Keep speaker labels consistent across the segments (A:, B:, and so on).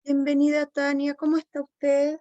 A: Bienvenida, Tania. ¿Cómo está usted?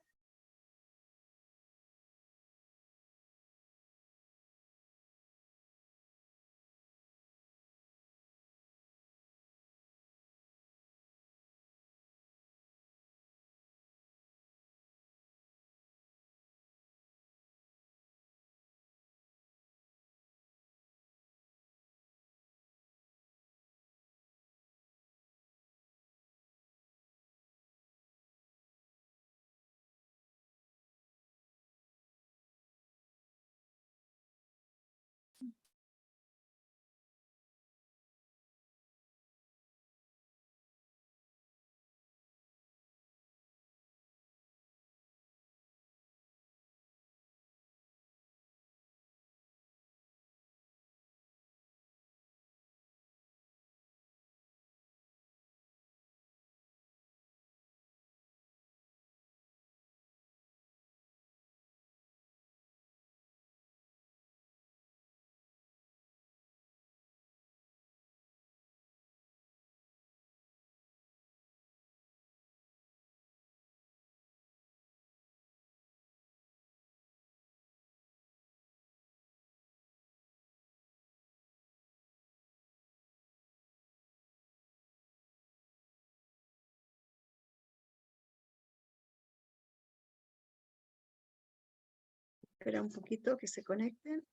A: Espera un poquito que se conecten.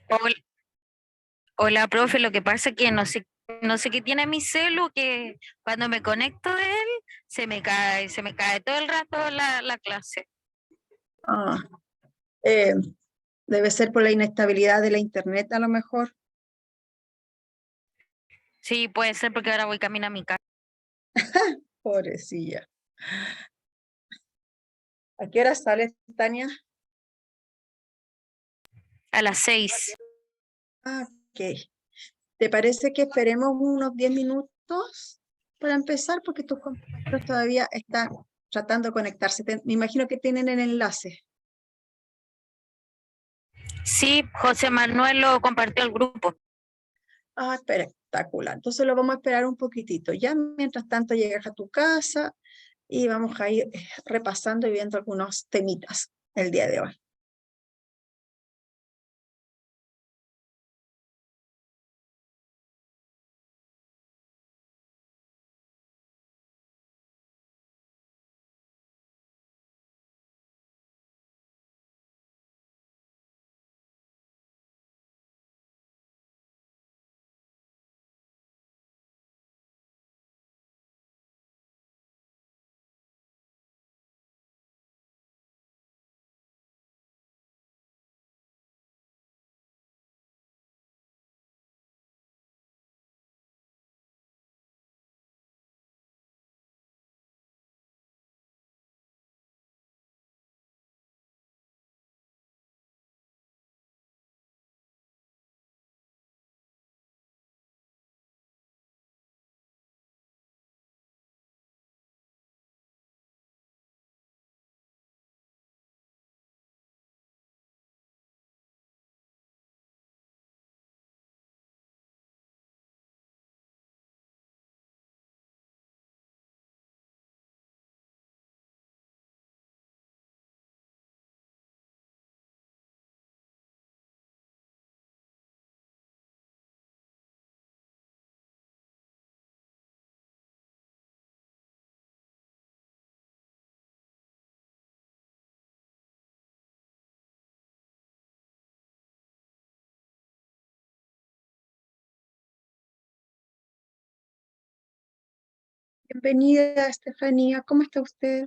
B: Hola, hola, profe, lo que pasa es que no sé qué tiene mi celu, que cuando me conecto de él se me cae todo el rato la clase.
A: Ah, eh, debe ser por la inestabilidad de la internet a lo mejor.
B: Sí, puede ser porque ahora voy camino a mi casa
A: Pobrecilla. ¿A qué hora sales, Tania?
B: a las 6.
A: Ah, ok. ¿Te parece que esperemos unos 10 minutos para empezar? Porque tus compañeros todavía están tratando de conectarse. Me imagino que tienen el enlace.
B: Sí, José Manuel lo compartió al grupo.
A: Ah, espectacular. Entonces lo vamos a esperar un poquitito. Ya mientras tanto llegas a tu casa y vamos a ir repasando y viendo algunos temitas el día de hoy. Bienvenida, Estefanía. ¿Cómo está usted?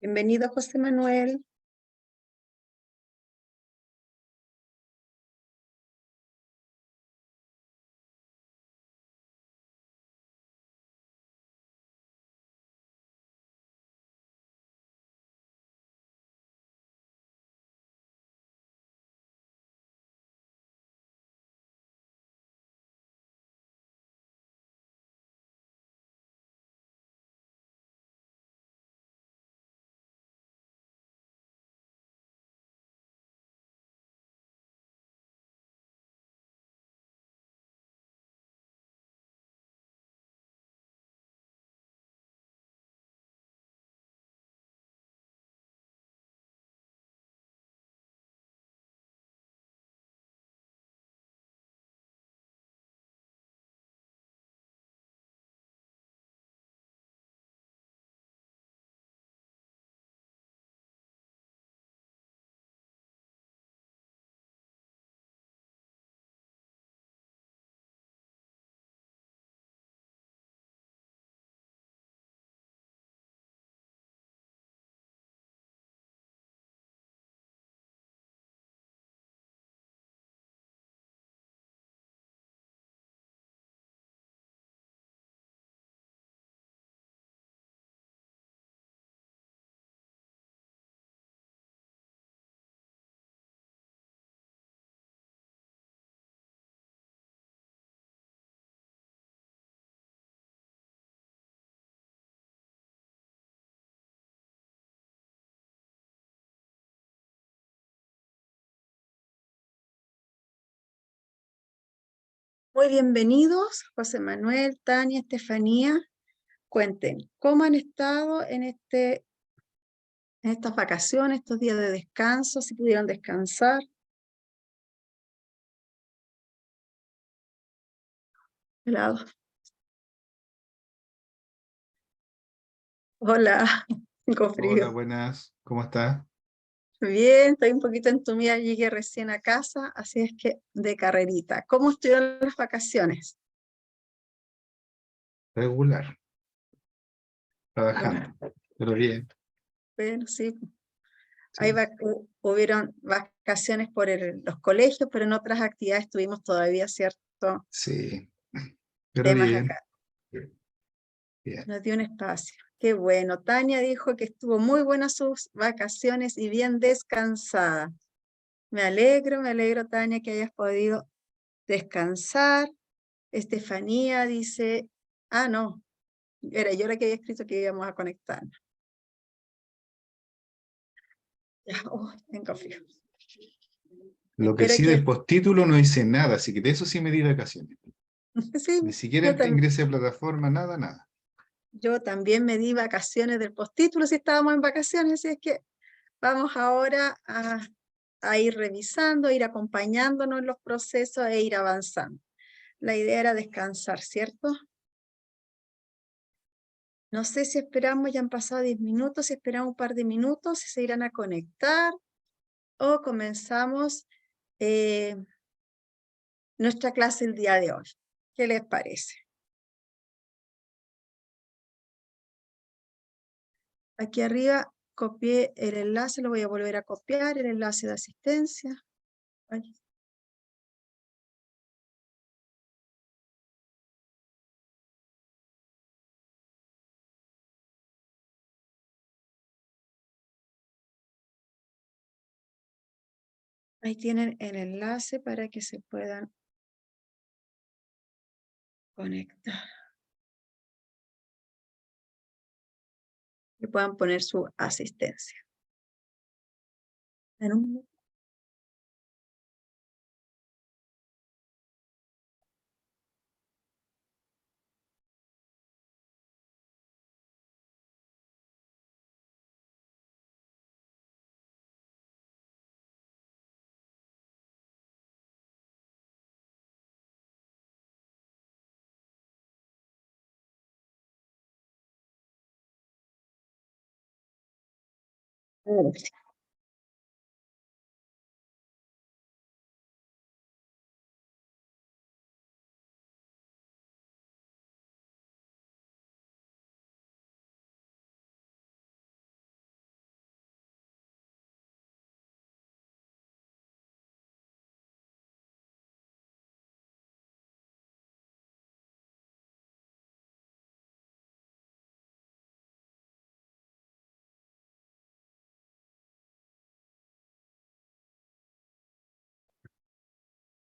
A: Bienvenido, José Manuel. Muy bienvenidos, José Manuel, Tania, Estefanía. Cuenten, ¿cómo han estado en estas vacaciones, estos días de descanso? Si pudieron descansar. Helado. Hola, con
C: Hola,
A: frío.
C: buenas, ¿cómo estás?
A: Bien, estoy un poquito entumida, llegué recién a casa, así es que de carrerita. ¿Cómo estuvieron las vacaciones?
C: Regular,
A: Bueno,
C: trabajando, pero bien,
A: bueno, sí,
C: sí,
A: hubieron vacaciones por los colegios, pero en otras actividades tuvimos todavía ciertos
C: sí, pero
A: temas
C: bien,
A: acá.
C: bien.
A: Nos dio un espacio. Qué bueno. Tania dijo que estuvo muy buenas sus vacaciones y bien descansada. Me alegro, Tania, que hayas podido descansar. Estefanía dice, ah, no, era yo la que había escrito que íbamos a conectar. Ya, oh, tengo frío.
C: Lo que
A: Espero
C: sí del
A: que,
C: postítulo no hice nada, así que de eso sí me di vacaciones.
A: sí,
C: Ni siquiera
A: yo,
C: ingresé a plataforma, nada, nada.
A: yo también me di vacaciones del postítulo si estábamos en vacaciones, así es que vamos ahora a ir revisando, ir acompañándonos en los procesos e ir avanzando. La idea era descansar, ¿cierto? No sé si esperamos, ya han pasado 10 minutos, si esperamos un par de minutos, si se irán a conectar o comenzamos eh, nuestra clase el día de hoy. ¿Qué les parece? Aquí arriba copié el enlace, lo voy a volver a copiar, el enlace de asistencia. Ay, ahí tienen el enlace para que se puedan conectar. Y puedan poner su asistencia. En un minuto.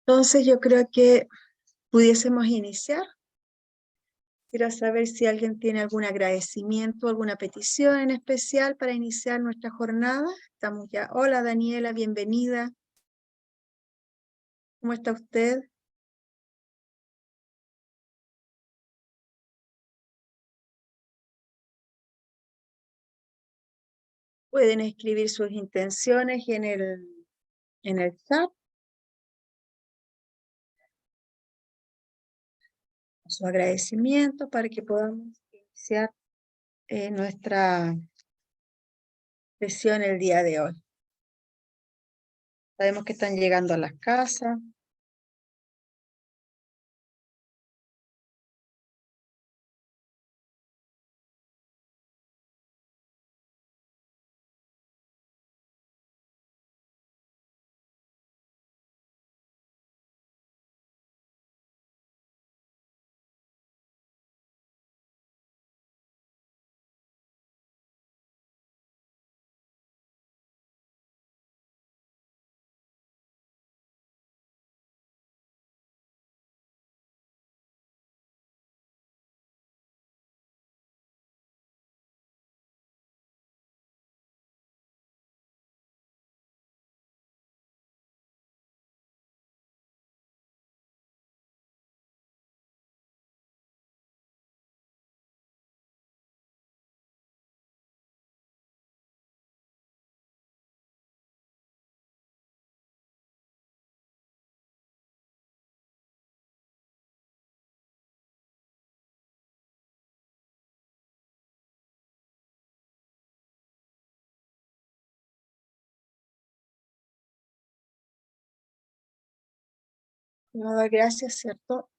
A: Entonces yo creo que pudiésemos iniciar. Quiero saber si alguien tiene algún agradecimiento, alguna petición en especial para iniciar nuestra jornada. Estamos ya. Hola Daniela, bienvenida. ¿Cómo está usted? Pueden escribir sus intenciones en el chat, su agradecimiento para que podamos iniciar nuestra sesión el día de hoy. Sabemos que están llegando a las casas. Quiero dar gracias, ¿cierto?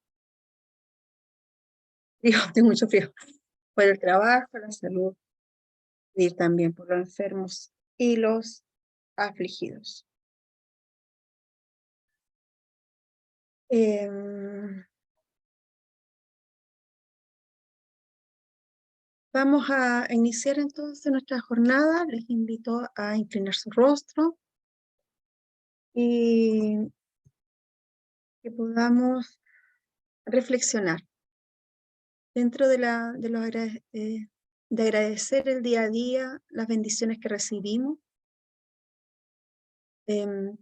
A: Digo, tengo mucho frío. Por el trabajo, la salud, y también por los enfermos y los afligidos. Vamos a iniciar entonces nuestra jornada. Les invito a inclinar su rostro y que podamos reflexionar dentro de de agradecer el día a día, las bendiciones que recibimos.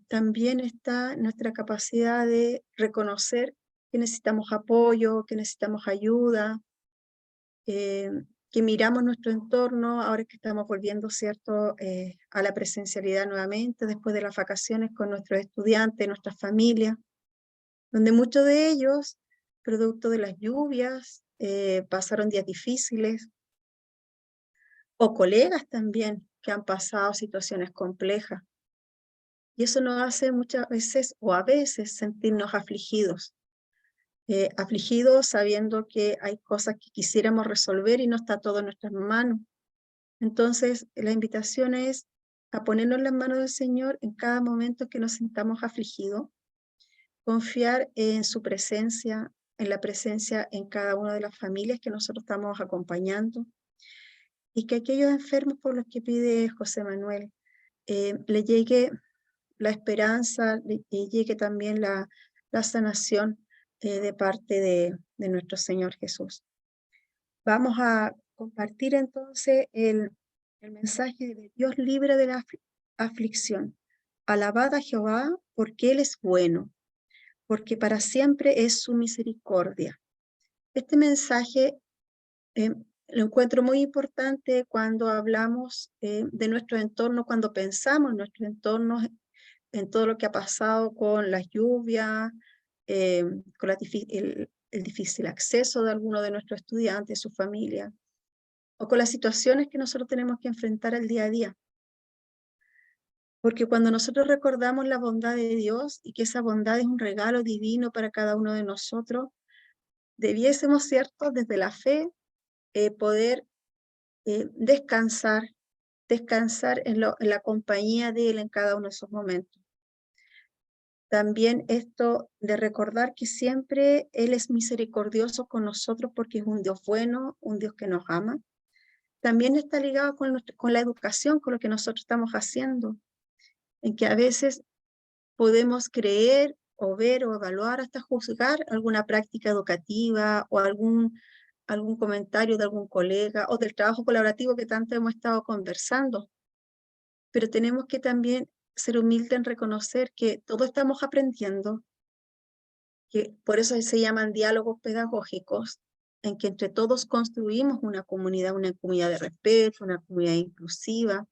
A: También está nuestra capacidad de reconocer que necesitamos apoyo, que necesitamos ayuda, que miramos nuestro entorno ahora que estamos volviendo, ¿cierto?, a la presencialidad nuevamente después de las vacaciones con nuestros estudiantes, nuestras familias, donde muchos de ellos, producto de las lluvias, pasaron días difíciles, o colegas también que han pasado situaciones complejas. Y eso nos hace muchas veces o a veces sentirnos afligidos. Afligidos sabiendo que hay cosas que quisiéramos resolver y no está todo en nuestras manos. Entonces, la invitación es a ponernos en las manos del Señor en cada momento que nos sintamos afligidos, confiar en su presencia, en la presencia en cada una de las familias que nosotros estamos acompañando, y que aquellos enfermos por los que pide José Manuel le llegue la esperanza, le llegue también la sanación de parte de nuestro Señor Jesús. Vamos a compartir entonces el mensaje de Dios libre de la aflicción. Alabad a Jehová porque Él es bueno, porque para siempre es su misericordia. Este mensaje lo encuentro muy importante cuando hablamos de nuestro entorno, cuando pensamos en nuestro entorno, en todo lo que ha pasado con las lluvias, con el difícil acceso de algunos de nuestros estudiantes, su familia, o con las situaciones que nosotros tenemos que enfrentar el día a día. Porque cuando nosotros recordamos la bondad de Dios y que esa bondad es un regalo divino para cada uno de nosotros, debiésemos, ¿cierto?, desde la fe, poder descansar en la compañía de Él en cada uno de esos momentos. También esto de recordar que siempre Él es misericordioso con nosotros porque es un Dios bueno, un Dios que nos ama. También está ligado con la educación, con lo que nosotros estamos haciendo, en que a veces podemos creer o ver o evaluar hasta juzgar alguna práctica educativa o algún comentario de algún colega o del trabajo colaborativo que tanto hemos estado conversando. Pero tenemos que también ser humildes en reconocer que todos estamos aprendiendo, que por eso se llaman diálogos pedagógicos, en que entre todos construimos una comunidad de respeto, una comunidad inclusiva,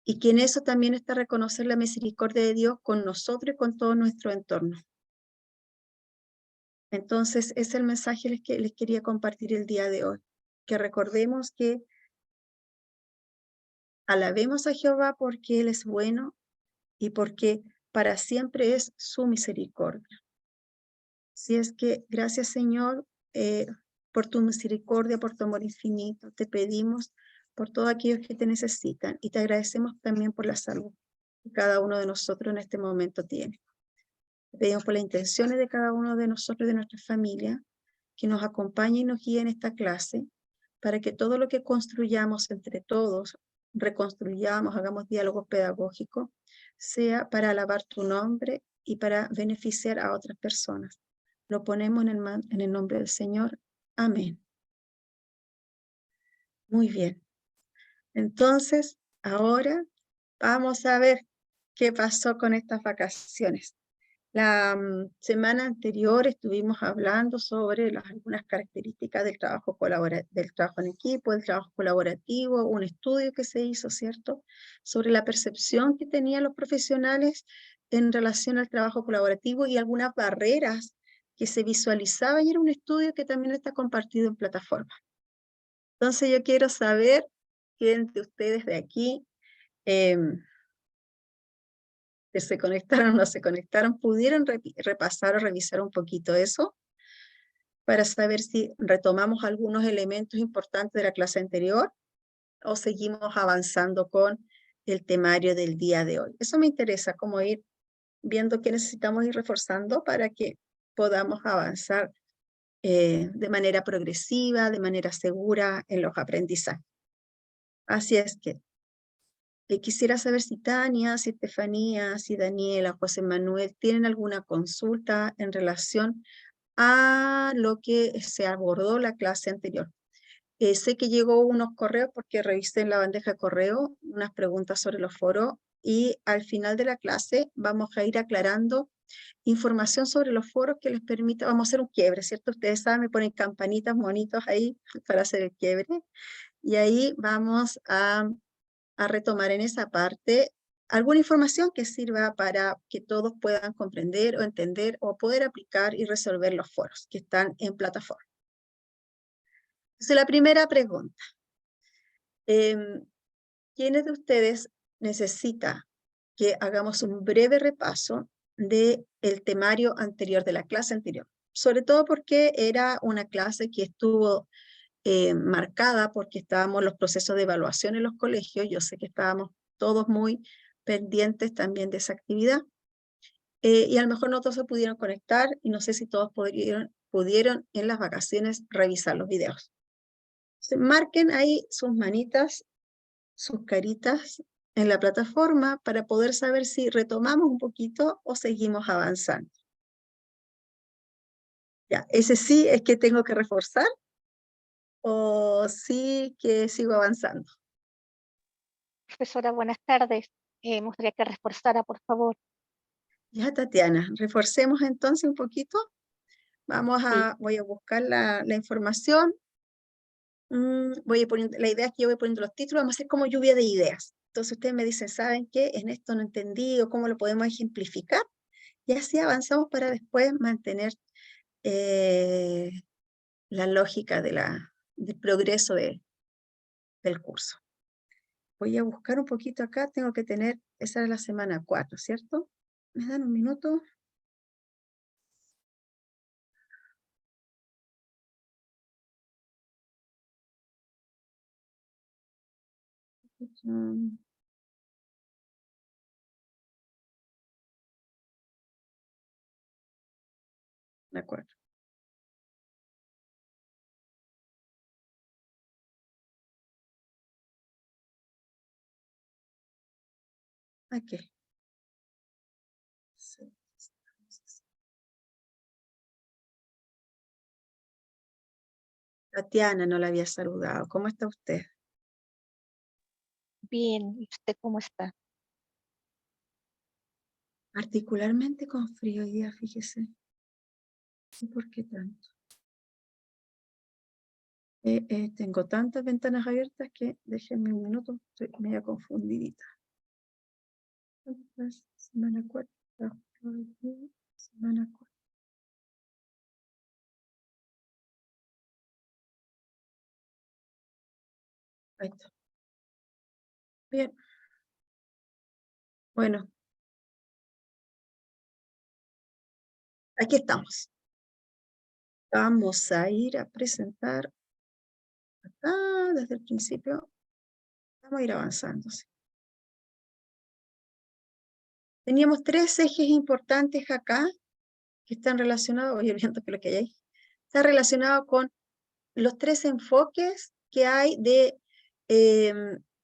A: y que en eso también está reconocer la misericordia de Dios con nosotros y con todo nuestro entorno. Entonces, ese es el mensaje que les quería compartir el día de hoy, que recordemos que alabemos a Jehová porque Él es bueno y porque para siempre es su misericordia. Si es que, gracias Señor, por tu misericordia, por tu amor infinito, te pedimos por todos aquellos que te necesitan y te agradecemos también por la salud que cada uno de nosotros en este momento tiene. Te pedimos por las intenciones de cada uno de nosotros y de nuestra familia, que nos acompañe y nos guíe en esta clase, para que todo lo que construyamos entre todos, reconstruyamos, hagamos diálogos pedagógicos, sea para alabar tu nombre y para beneficiar a otras personas. Lo ponemos en el nombre del Señor. Amén. Muy bien. Entonces, ahora vamos a ver qué pasó con estas vacaciones. La semana anterior estuvimos hablando sobre algunas características del trabajo en equipo, del trabajo colaborativo, un estudio que se hizo, ¿cierto?, sobre la percepción que tenían los profesionales en relación al trabajo colaborativo y algunas barreras que se visualizaban, y era un estudio que también está compartido en plataforma. Entonces yo quiero saber quién de ustedes de aquí que se conectaron o no se conectaron, pudieron repasar o revisar un poquito eso para saber si retomamos algunos elementos importantes de la clase anterior o seguimos avanzando con el temario del día de hoy. Eso me interesa, como ir viendo qué necesitamos ir reforzando para que podamos avanzar de manera progresiva, de manera segura en los aprendizajes. Así es que quisiera saber si Tania, si Estefanía, si Daniela, José Manuel tienen alguna consulta en relación a lo que se abordó la clase anterior. Sé que llegó unos correos porque revisé en la bandeja de correo unas preguntas sobre los foros y al final de la clase vamos a ir aclarando información sobre los foros que les permita, vamos a hacer un quiebre, ¿cierto? Ustedes saben, me ponen campanitas, monitos ahí para hacer el quiebre y ahí vamos a retomar en esa parte alguna información que sirva para que todos puedan comprender o entender o poder aplicar y resolver los foros que están en plataforma. Entonces, la primera pregunta. ¿Quiénes de ustedes necesita que hagamos un breve repaso del temario anterior, de la clase anterior? Sobre todo porque era una clase que estuvo marcada porque estábamos en los procesos de evaluación en los colegios. Yo sé que estábamos todos muy pendientes también de esa actividad. Y a lo mejor no todos se pudieron conectar y no sé si todos pudieron en las vacaciones revisar los videos. Entonces, marquen ahí sus manitas, sus caritas en la plataforma para poder saber si retomamos un poquito o seguimos avanzando. Ya, ese sí es que tengo que reforzar o sí que sigo avanzando.
D: Profesora, buenas tardes. Me gustaría que reforzara, por favor.
A: Ya, Tatiana, reforcemos entonces un poquito. Voy a buscar la información. La idea es que yo voy poniendo los títulos, vamos a hacer como lluvia de ideas. Entonces ustedes me dicen, ¿saben qué? En esto no entendí o cómo lo podemos ejemplificar. Y así avanzamos para después mantener la lógica del progreso del curso. Voy a buscar un poquito acá, tengo que tener, esa es la semana 4, ¿cierto? ¿Me dan un minuto? De acuerdo. Aquí. Sí. Tatiana, no la había saludado. ¿Cómo está usted?
D: Bien, ¿y usted cómo está?
A: Particularmente con frío hoy día, fíjese. No sé por qué tanto. Tengo tantas ventanas abiertas que déjenme un minuto, estoy media confundidita. Semana 4. Semana 4. Ahí está. Bien. Bueno. Aquí estamos. Vamos a ir a presentar acá desde el principio. Vamos a ir avanzando. ¿Sí? Teníamos 3 ejes importantes acá que están relacionados, voy viendo que lo que hay ahí, está relacionado con los 3 enfoques que hay de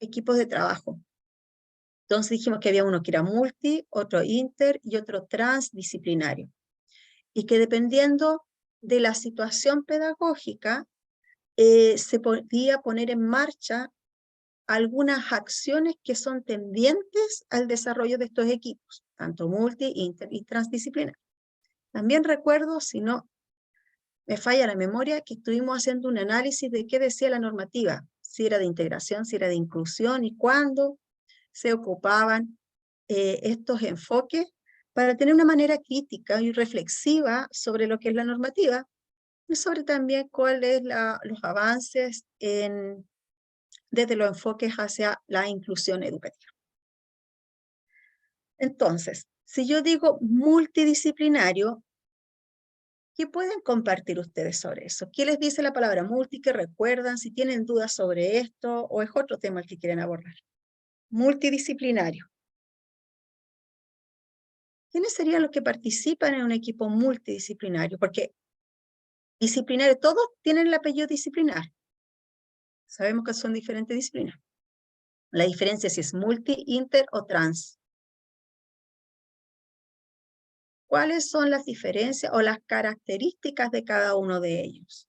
A: equipos de trabajo. Entonces dijimos que había uno que era multi, otro inter y otro transdisciplinario. Y que dependiendo de la situación pedagógica, se podía poner en marcha algunas acciones que son tendientes al desarrollo de estos equipos, tanto multi, inter y transdisciplinario. También recuerdo, si no me falla la memoria, que estuvimos haciendo un análisis de qué decía la normativa, si era de integración, si era de inclusión y cuándo se ocupaban estos enfoques para tener una manera crítica y reflexiva sobre lo que es la normativa y sobre también cuáles los avances desde los enfoques hacia la inclusión educativa. Entonces, si yo digo multidisciplinario, ¿qué pueden compartir ustedes sobre eso? ¿Qué les dice la palabra multi? ¿Qué recuerdan? Si tienen dudas sobre esto, o es otro tema el que quieren abordar. Multidisciplinario. ¿Quiénes serían los que participan en un equipo multidisciplinario? Porque disciplinario, todos tienen el apellido disciplinar. Sabemos que son diferentes disciplinas. La diferencia es si es multi, inter o trans. ¿Cuáles son las diferencias o las características de cada uno de ellos?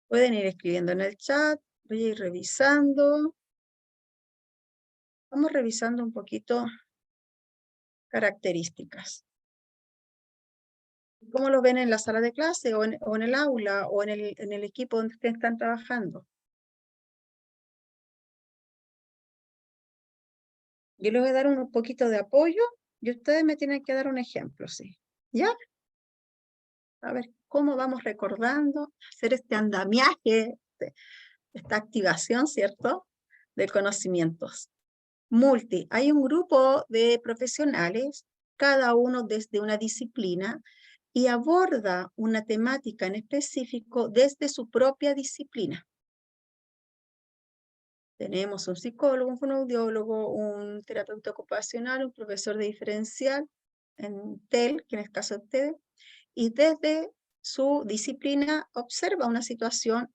A: Pueden ir escribiendo en el chat, voy a ir revisando. Vamos revisando un poquito características. ¿Cómo lo ven en la sala de clase o en el aula o en el equipo donde ustedes están trabajando? Yo les voy a dar un poquito de apoyo y ustedes me tienen que dar un ejemplo, ¿sí? ¿Ya? A ver, ¿cómo vamos recordando? Hacer este andamiaje, esta activación, ¿cierto? De conocimientos. Multi. Hay un grupo de profesionales, cada uno desde una disciplina, y aborda una temática en específico desde su propia disciplina. Tenemos un psicólogo, un fonoaudiólogo, un terapeuta ocupacional, un profesor de diferencial en TEL, que en el caso de ustedes, y desde su disciplina observa una situación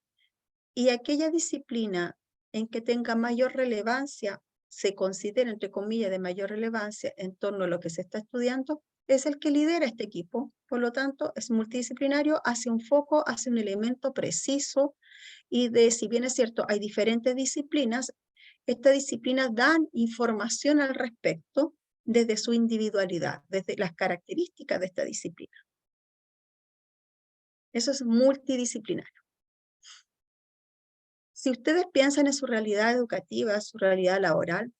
A: y aquella disciplina en que tenga mayor relevancia, se considera, entre comillas, de mayor relevancia en torno a lo que se está estudiando, es el que lidera este equipo. Por lo tanto, es multidisciplinario, hace un foco, hace un elemento preciso, y si bien es cierto, hay diferentes disciplinas, estas disciplinas dan información al respecto desde su individualidad, desde las características de esta disciplina. Eso es multidisciplinario. Si ustedes piensan en su realidad educativa, su realidad laboral,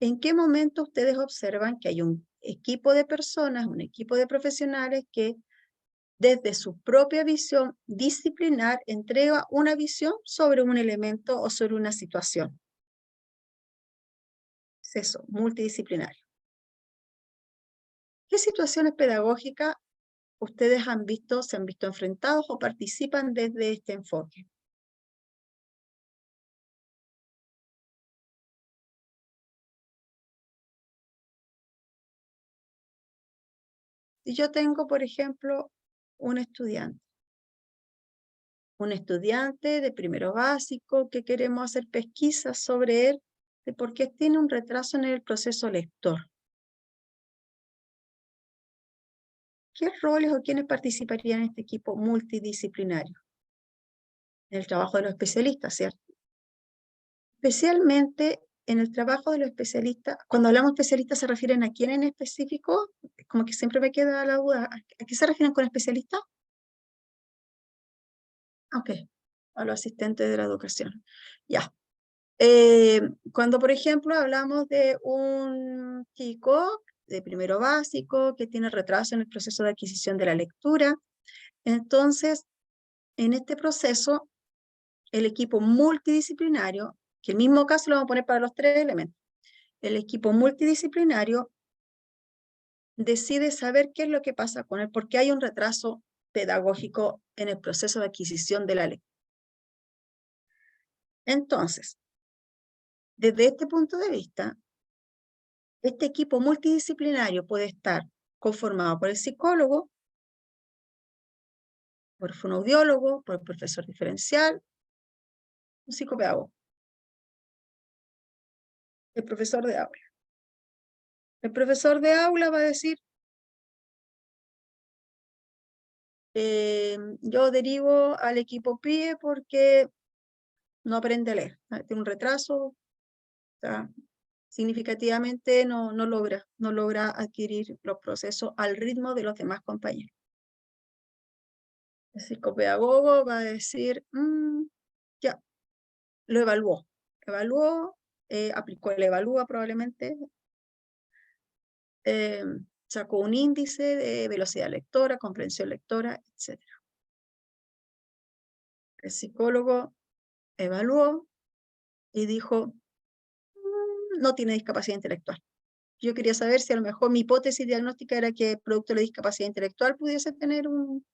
A: ¿en qué momento ustedes observan que hay un equipo de personas, un equipo de profesionales que desde su propia visión disciplinar entrega una visión sobre un elemento o sobre una situación? Es eso, multidisciplinario. ¿Qué situaciones pedagógicas ustedes han visto, se han visto enfrentados o participan desde este enfoque? Si yo tengo, por ejemplo, un estudiante de primero básico que queremos hacer pesquisas sobre él, de por qué tiene un retraso en el proceso lector. ¿Qué roles o quiénes participarían en este equipo multidisciplinario? En el trabajo de los especialistas, ¿cierto? Especialmente en el trabajo de los especialistas, cuando hablamos de especialistas, ¿se refieren a quién en específico? Como que siempre me queda la duda. ¿A qué se refieren con especialistas? Ok, a los asistentes de la educación. Ya. Cuando, por ejemplo, hablamos de un chico de primero básico que tiene retraso en el proceso de adquisición de la lectura, entonces, en este proceso, el equipo multidisciplinario, que el mismo caso lo vamos a poner para los tres elementos, el equipo multidisciplinario decide saber qué es lo que pasa con él, porque hay un retraso pedagógico en el proceso de adquisición de la lectura. Entonces, desde este punto de vista, este equipo multidisciplinario puede estar conformado por el psicólogo, por el fonoaudiólogo, por el profesor diferencial, un psicopedagogo, el profesor de aula. El profesor de aula va a decir, yo derivo al equipo PIE porque no aprende a leer, tiene un retraso, significativamente no logra adquirir los procesos al ritmo de los demás compañeros. El psicopedagogo va a decir, ya, lo evaluó, aplicó el evalúa probablemente, sacó un índice de velocidad lectora, comprensión lectora, etc. El psicólogo evaluó y dijo, no tiene discapacidad intelectual. Yo quería saber si a lo mejor mi hipótesis diagnóstica era que producto de la discapacidad intelectual pudiese tener un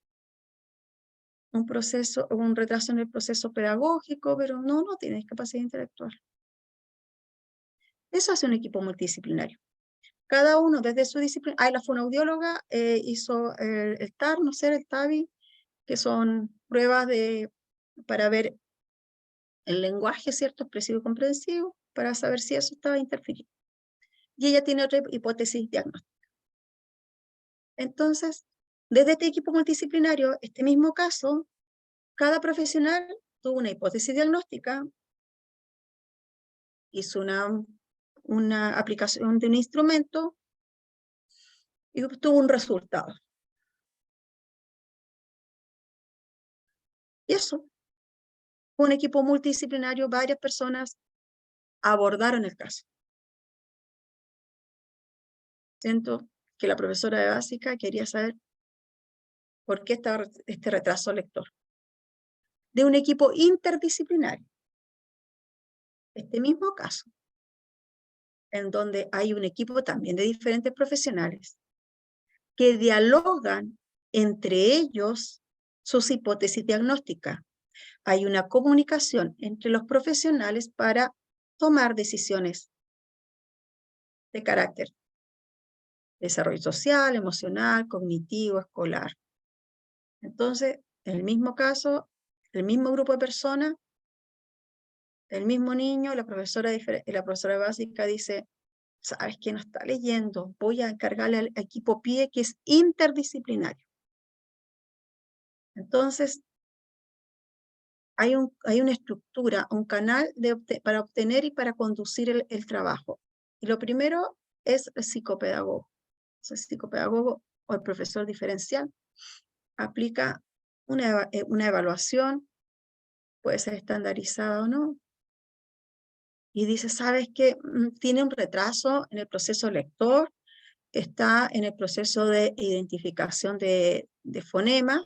A: proceso, un retraso en el proceso pedagógico, pero no tiene discapacidad intelectual. Eso hace un equipo multidisciplinario. Cada uno desde su disciplina. La fonoaudióloga hizo el TAR, no sé, el TAVI, que son pruebas para ver el lenguaje, ¿cierto? Expresivo y comprensivo, para saber si eso estaba interfiriendo. Y ella tiene otra hipótesis diagnóstica. Entonces, desde este equipo multidisciplinario, este mismo caso, cada profesional tuvo una hipótesis diagnóstica, hizo una aplicación de un instrumento y obtuvo un resultado. Y eso, un equipo multidisciplinario, varias personas abordaron el caso. Siento que la profesora de básica quería saber por qué estaba este retraso lector. De un equipo interdisciplinario. Este mismo caso, en donde hay un equipo también de diferentes profesionales que dialogan entre ellos sus hipótesis diagnósticas. Hay una comunicación entre los profesionales para tomar decisiones de carácter desarrollo social, emocional, cognitivo, escolar. Entonces, en el mismo caso, el mismo grupo de personas, el mismo niño, la profesora básica dice, ¿sabes qué? No está leyendo, voy a encargarle al equipo PIE que es interdisciplinario. Entonces, hay una estructura, un canal para obtener y para conducir el trabajo. Y lo primero es el psicopedagogo. El psicopedagogo o el profesor diferencial aplica una evaluación, puede ser estandarizada o no, y dice, ¿sabes qué? Tiene un retraso en el proceso lector, está en el proceso de identificación de fonema,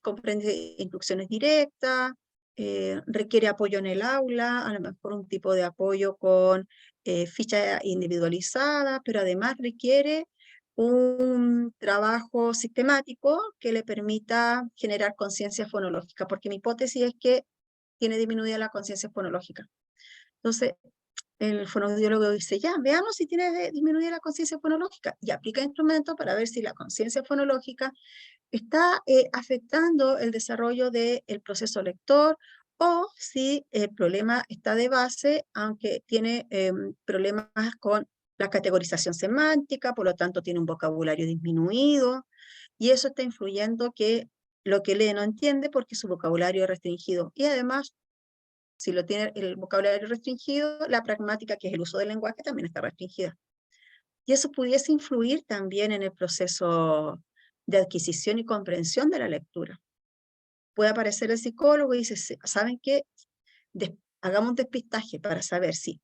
A: comprende instrucciones directas, requiere apoyo en el aula, a lo mejor un tipo de apoyo con ficha individualizada, pero además requiere un trabajo sistemático que le permita generar conciencia fonológica, porque mi hipótesis es que tiene disminuida la conciencia fonológica. Entonces, el fonoaudiólogo dice, ya, veamos si tiene disminuida la conciencia fonológica, y aplica instrumentos para ver si la conciencia fonológica está afectando el desarrollo del proceso lector o si el problema está de base, aunque tiene problemas con la categorización semántica, por lo tanto tiene un vocabulario disminuido, y eso está influyendo que lo que lee no entiende porque su vocabulario es restringido. Y además, si lo tiene el vocabulario restringido, la pragmática, que es el uso del lenguaje, también está restringida. Y eso pudiese influir también en el proceso de adquisición y comprensión de la lectura. Puede aparecer el psicólogo y dice, ¿saben qué? Hagamos un despistaje para saber si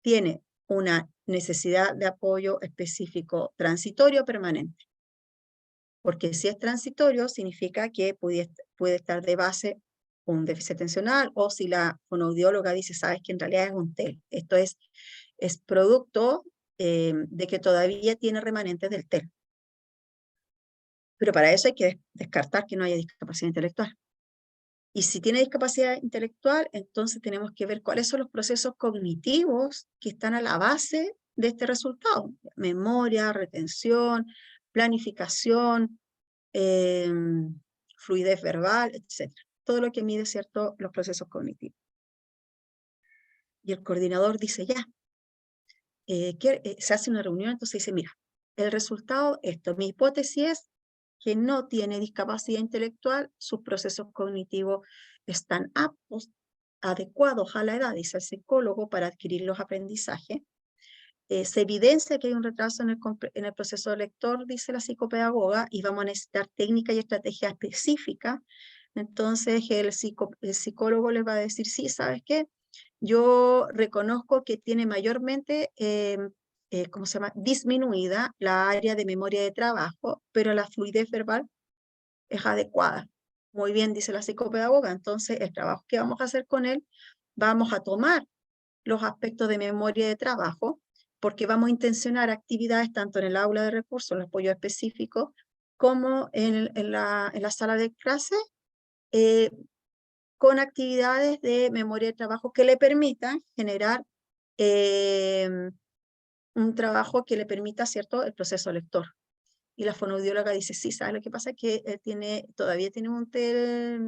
A: tiene una necesidad de apoyo específico transitorio o permanente. Porque si es transitorio, significa que puede estar de base un déficit atencional, o si la fonoaudióloga dice, sabes que en realidad es un TEL. Esto es producto de que todavía tiene remanentes del TEL. Pero para eso hay que descartar que no haya discapacidad intelectual. Y si tiene discapacidad intelectual, entonces tenemos que ver cuáles son los procesos cognitivos que están a la base de este resultado. Memoria, retención, planificación, fluidez verbal, etc. Todo lo que mide, ¿cierto?, los procesos cognitivos. Y el coordinador dice, ya, se hace una reunión, entonces dice, mira, el resultado, mi hipótesis es que no tiene discapacidad intelectual, sus procesos cognitivos están aptos, adecuados a la edad, dice el psicólogo, para adquirir los aprendizajes. Se evidencia que hay un retraso en el proceso lector, dice la psicopedagoga, y vamos a necesitar técnica y estrategia específica. Entonces el psicólogo les va a decir, sí, ¿sabes qué? Yo reconozco que tiene mayormente ¿cómo se llama? Disminuida la área de memoria de trabajo, pero la fluidez verbal es adecuada. Muy bien, dice la psicopedagoga. Entonces, el trabajo que vamos a hacer con él, vamos a tomar los aspectos de memoria de trabajo, porque vamos a intencionar actividades tanto en el aula de recursos, el apoyo específico, como en la sala de clase, con actividades de memoria de trabajo que le permitan generar un trabajo que le permita, ¿cierto?, el proceso lector. Y la fonoaudióloga dice, sí, ¿sabes lo que pasa? Que todavía tiene un TEL,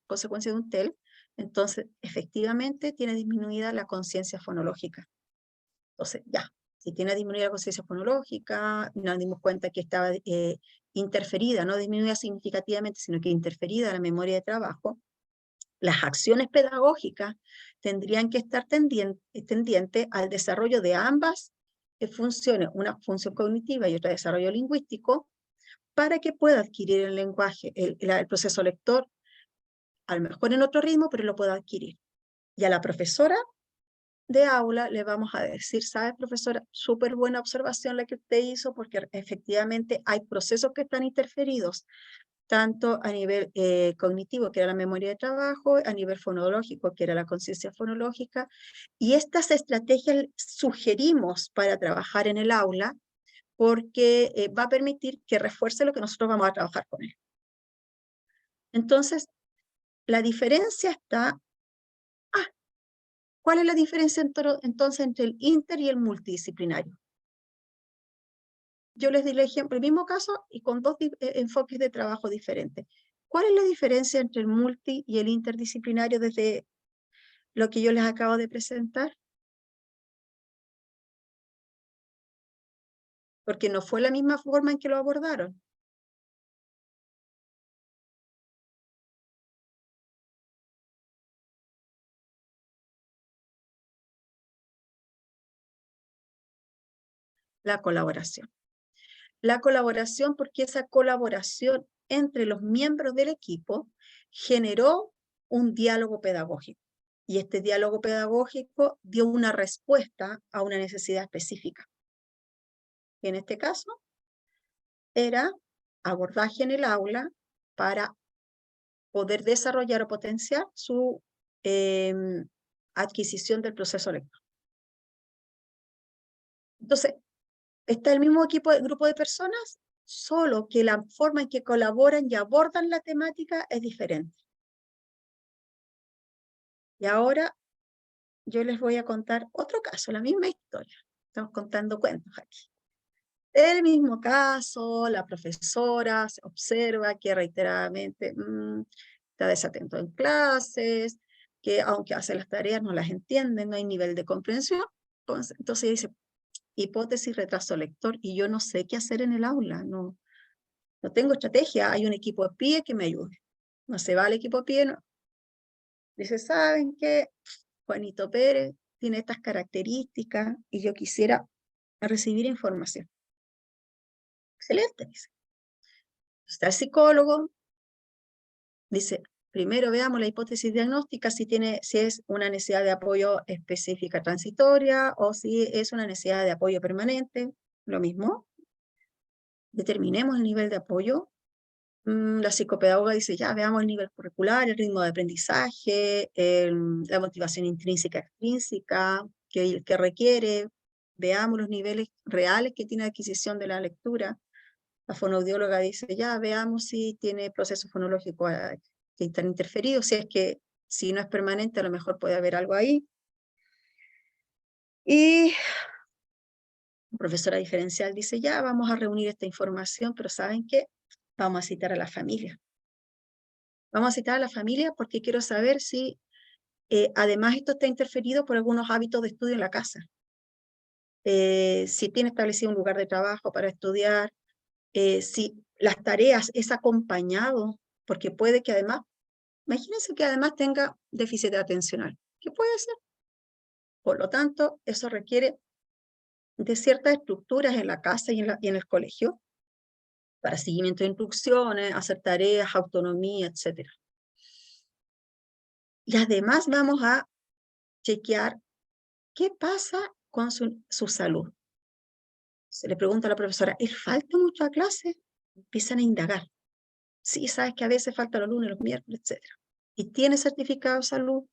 A: consecuencia de un TEL, entonces efectivamente tiene disminuida la conciencia fonológica. Entonces, ya, si tiene disminuida la conciencia fonológica, nos dimos cuenta que estaba interferida, no disminuida significativamente, sino que interferida la memoria de trabajo, las acciones pedagógicas tendrían que estar tendientes al desarrollo de ambas funciones, una función cognitiva y otra de desarrollo lingüístico, para que pueda adquirir el lenguaje, el proceso lector, a lo mejor en otro ritmo, pero lo pueda adquirir. Y a la profesora de aula le vamos a decir, ¿sabes, profesora? Súper buena observación la que usted hizo, porque efectivamente hay procesos que están interferidos, tanto a nivel cognitivo, que era la memoria de trabajo, a nivel fonológico, que era la conciencia fonológica, y estas estrategias sugerimos para trabajar en el aula, porque va a permitir que refuerce lo que nosotros vamos a trabajar con él. Entonces, la diferencia está... ¿Cuál es la diferencia entonces entre el inter y el multidisciplinario? Yo les di el ejemplo, el mismo caso y con dos enfoques de trabajo diferentes. ¿Cuál es la diferencia entre el multi y el interdisciplinario desde lo que yo les acabo de presentar? Porque no fue la misma forma en que lo abordaron. La colaboración. La colaboración, porque esa colaboración entre los miembros del equipo generó un diálogo pedagógico. Y este diálogo pedagógico dio una respuesta a una necesidad específica. En este caso, era abordaje en el aula para poder desarrollar o potenciar su adquisición del proceso lector. Entonces, está el mismo grupo de personas, solo que la forma en que colaboran y abordan la temática es diferente. Y ahora yo les voy a contar otro caso, la misma historia. Estamos contando cuentos aquí. El mismo caso, la profesora se observa que reiteradamente está desatento en clases, que aunque hace las tareas no las entiende, no hay nivel de comprensión. Entonces dice, hipótesis retraso lector, y yo no sé qué hacer en el aula, no tengo estrategia, hay un equipo de PIE que me ayude. No se va al equipo de PIE, no. Dice, ¿saben qué? Juanito Pérez tiene estas características y yo quisiera recibir información. Excelente, dice. Está el psicólogo, dice, primero veamos la hipótesis diagnóstica, si es una necesidad de apoyo específica transitoria o si es una necesidad de apoyo permanente, lo mismo. Determinemos el nivel de apoyo. La psicopedagoga dice, ya, veamos el nivel curricular, el ritmo de aprendizaje, la motivación intrínseca, extrínseca, que requiere, veamos los niveles reales que tiene adquisición de la lectura. La fonoaudióloga dice, ya, veamos si tiene procesos fonológicos que están interferidos, si no es permanente, a lo mejor puede haber algo ahí. Y la profesora diferencial dice, ya, vamos a reunir esta información, pero ¿saben qué? Vamos a citar a la familia. Vamos a citar a la familia porque quiero saber si además esto está interferido por algunos hábitos de estudio en la casa. Si tiene establecido un lugar de trabajo para estudiar, si las tareas es acompañado, porque puede que además, imagínense que además tenga déficit atencional. ¿Qué puede ser? Por lo tanto, eso requiere de ciertas estructuras en la casa y en el colegio para seguimiento de instrucciones, hacer tareas, autonomía, etc. Y además vamos a chequear qué pasa con su salud. Se le pregunta a la profesora, ¿él falta mucho a clase? Empiezan a indagar. Sí, sabes que a veces falta los lunes, los miércoles, etc. Y tiene certificado de salud,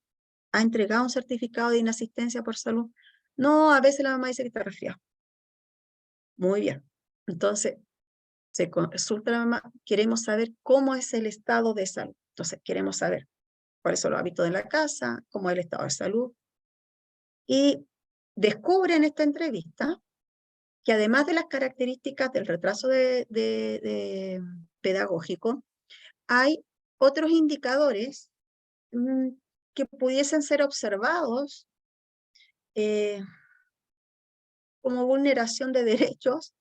A: ha entregado un certificado de inasistencia por salud. No, a veces la mamá dice que está resfriado. Muy bien. Entonces, se consulta a la mamá, queremos saber cómo es el estado de salud. Entonces, queremos saber cuáles son los hábitos de la casa, cómo es el estado de salud. Y descubre en esta entrevista que además de las características del retraso pedagógico, hay otros indicadores que pudiesen ser observados como vulneración de derechos,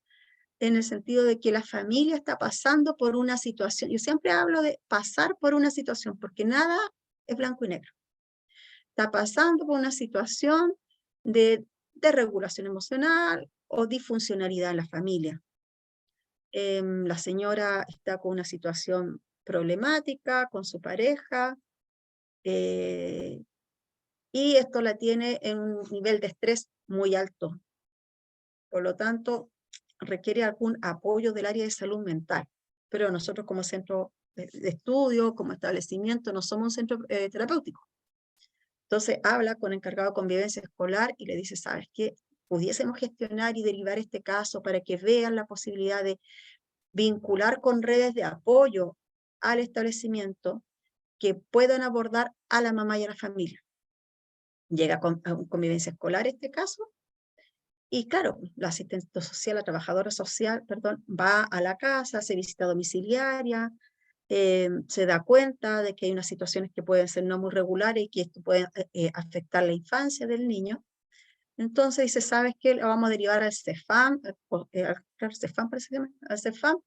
A: en el sentido de que la familia está pasando por una situación. Yo siempre hablo de pasar por una situación, porque nada es blanco y negro. Está pasando por una situación de desregulación emocional o disfuncionalidad en la familia. La señora está con una situación problemática con su pareja, y esto la tiene en un nivel de estrés muy alto. Por lo tanto, requiere algún apoyo del área de salud mental. Pero nosotros como centro de estudio, como establecimiento, no somos un centro terapéutico. Entonces habla con el encargado de convivencia escolar y le dice, ¿sabes qué? Pudiésemos gestionar y derivar este caso para que vean la posibilidad de vincular con redes de apoyo al establecimiento que puedan abordar a la mamá y a la familia. Llega a convivencia escolar este caso, y claro, la asistente social, la trabajadora social, perdón, va a la casa, hace visita domiciliaria, se da cuenta de que hay unas situaciones que pueden ser no muy regulares y que esto puede afectar la infancia del niño. Entonces dice, ¿sabes qué? La vamos a derivar al CEFAM, al CEFAM, parece que al CEFAM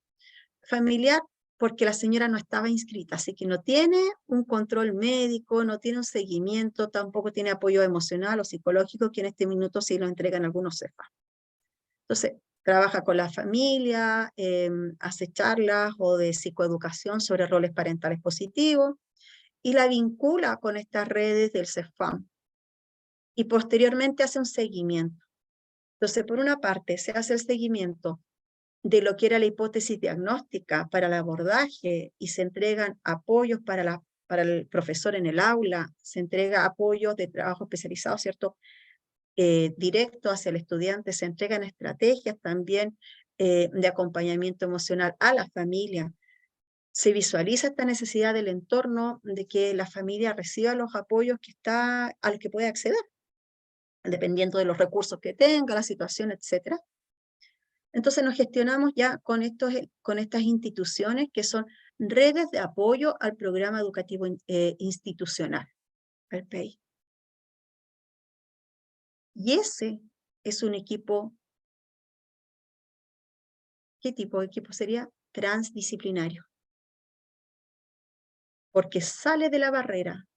A: familiar, porque la señora no estaba inscrita, así que no tiene un control médico, no tiene un seguimiento, tampoco tiene apoyo emocional o psicológico, que en este minuto sí lo entregan algunos CEFAM. Entonces, trabaja con la familia, hace charlas o de psicoeducación sobre roles parentales positivos, y la vincula con estas redes del CEFAM. Y posteriormente hace un seguimiento. Entonces, por una parte, se hace el seguimiento de lo que era la hipótesis diagnóstica para el abordaje y se entregan apoyos para el profesor en el aula, se entrega apoyos de trabajo especializado, ¿cierto? Directo hacia el estudiante, se entregan estrategias también de acompañamiento emocional a la familia. Se visualiza esta necesidad del entorno de que la familia reciba los apoyos a los que puede acceder, dependiendo de los recursos que tenga, la situación, etc. Entonces nos gestionamos ya con estas instituciones que son redes de apoyo al programa educativo institucional, al PEI. Y ese es un equipo, ¿qué tipo de equipo sería? Transdisciplinario. Porque sale de la barrera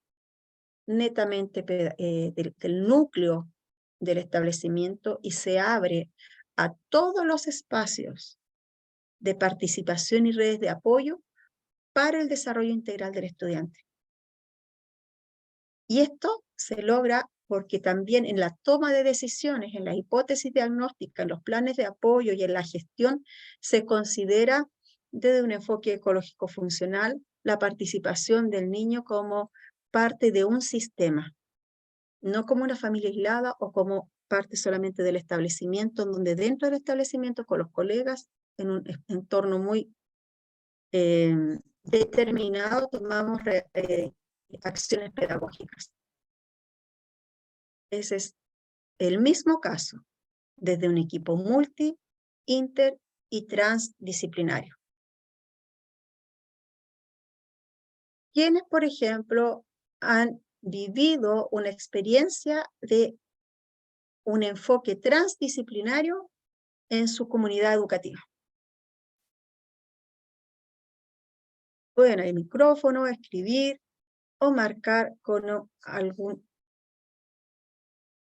A: netamente del núcleo del establecimiento y se abre a todos los espacios de participación y redes de apoyo para el desarrollo integral del estudiante. Y esto se logra porque también en la toma de decisiones, en la hipótesis diagnóstica, en los planes de apoyo y en la gestión, se considera desde un enfoque ecológico funcional la participación del niño como parte de un sistema, no como una familia aislada o como parte solamente del establecimiento, en donde dentro del establecimiento con los colegas, en un entorno muy determinado, tomamos acciones pedagógicas. Ese es el mismo caso, desde un equipo multi, inter y transdisciplinario. Quienes, por ejemplo, han vivido una experiencia de un enfoque transdisciplinario en su comunidad educativa. Pueden abrir micrófono, escribir o marcar con algún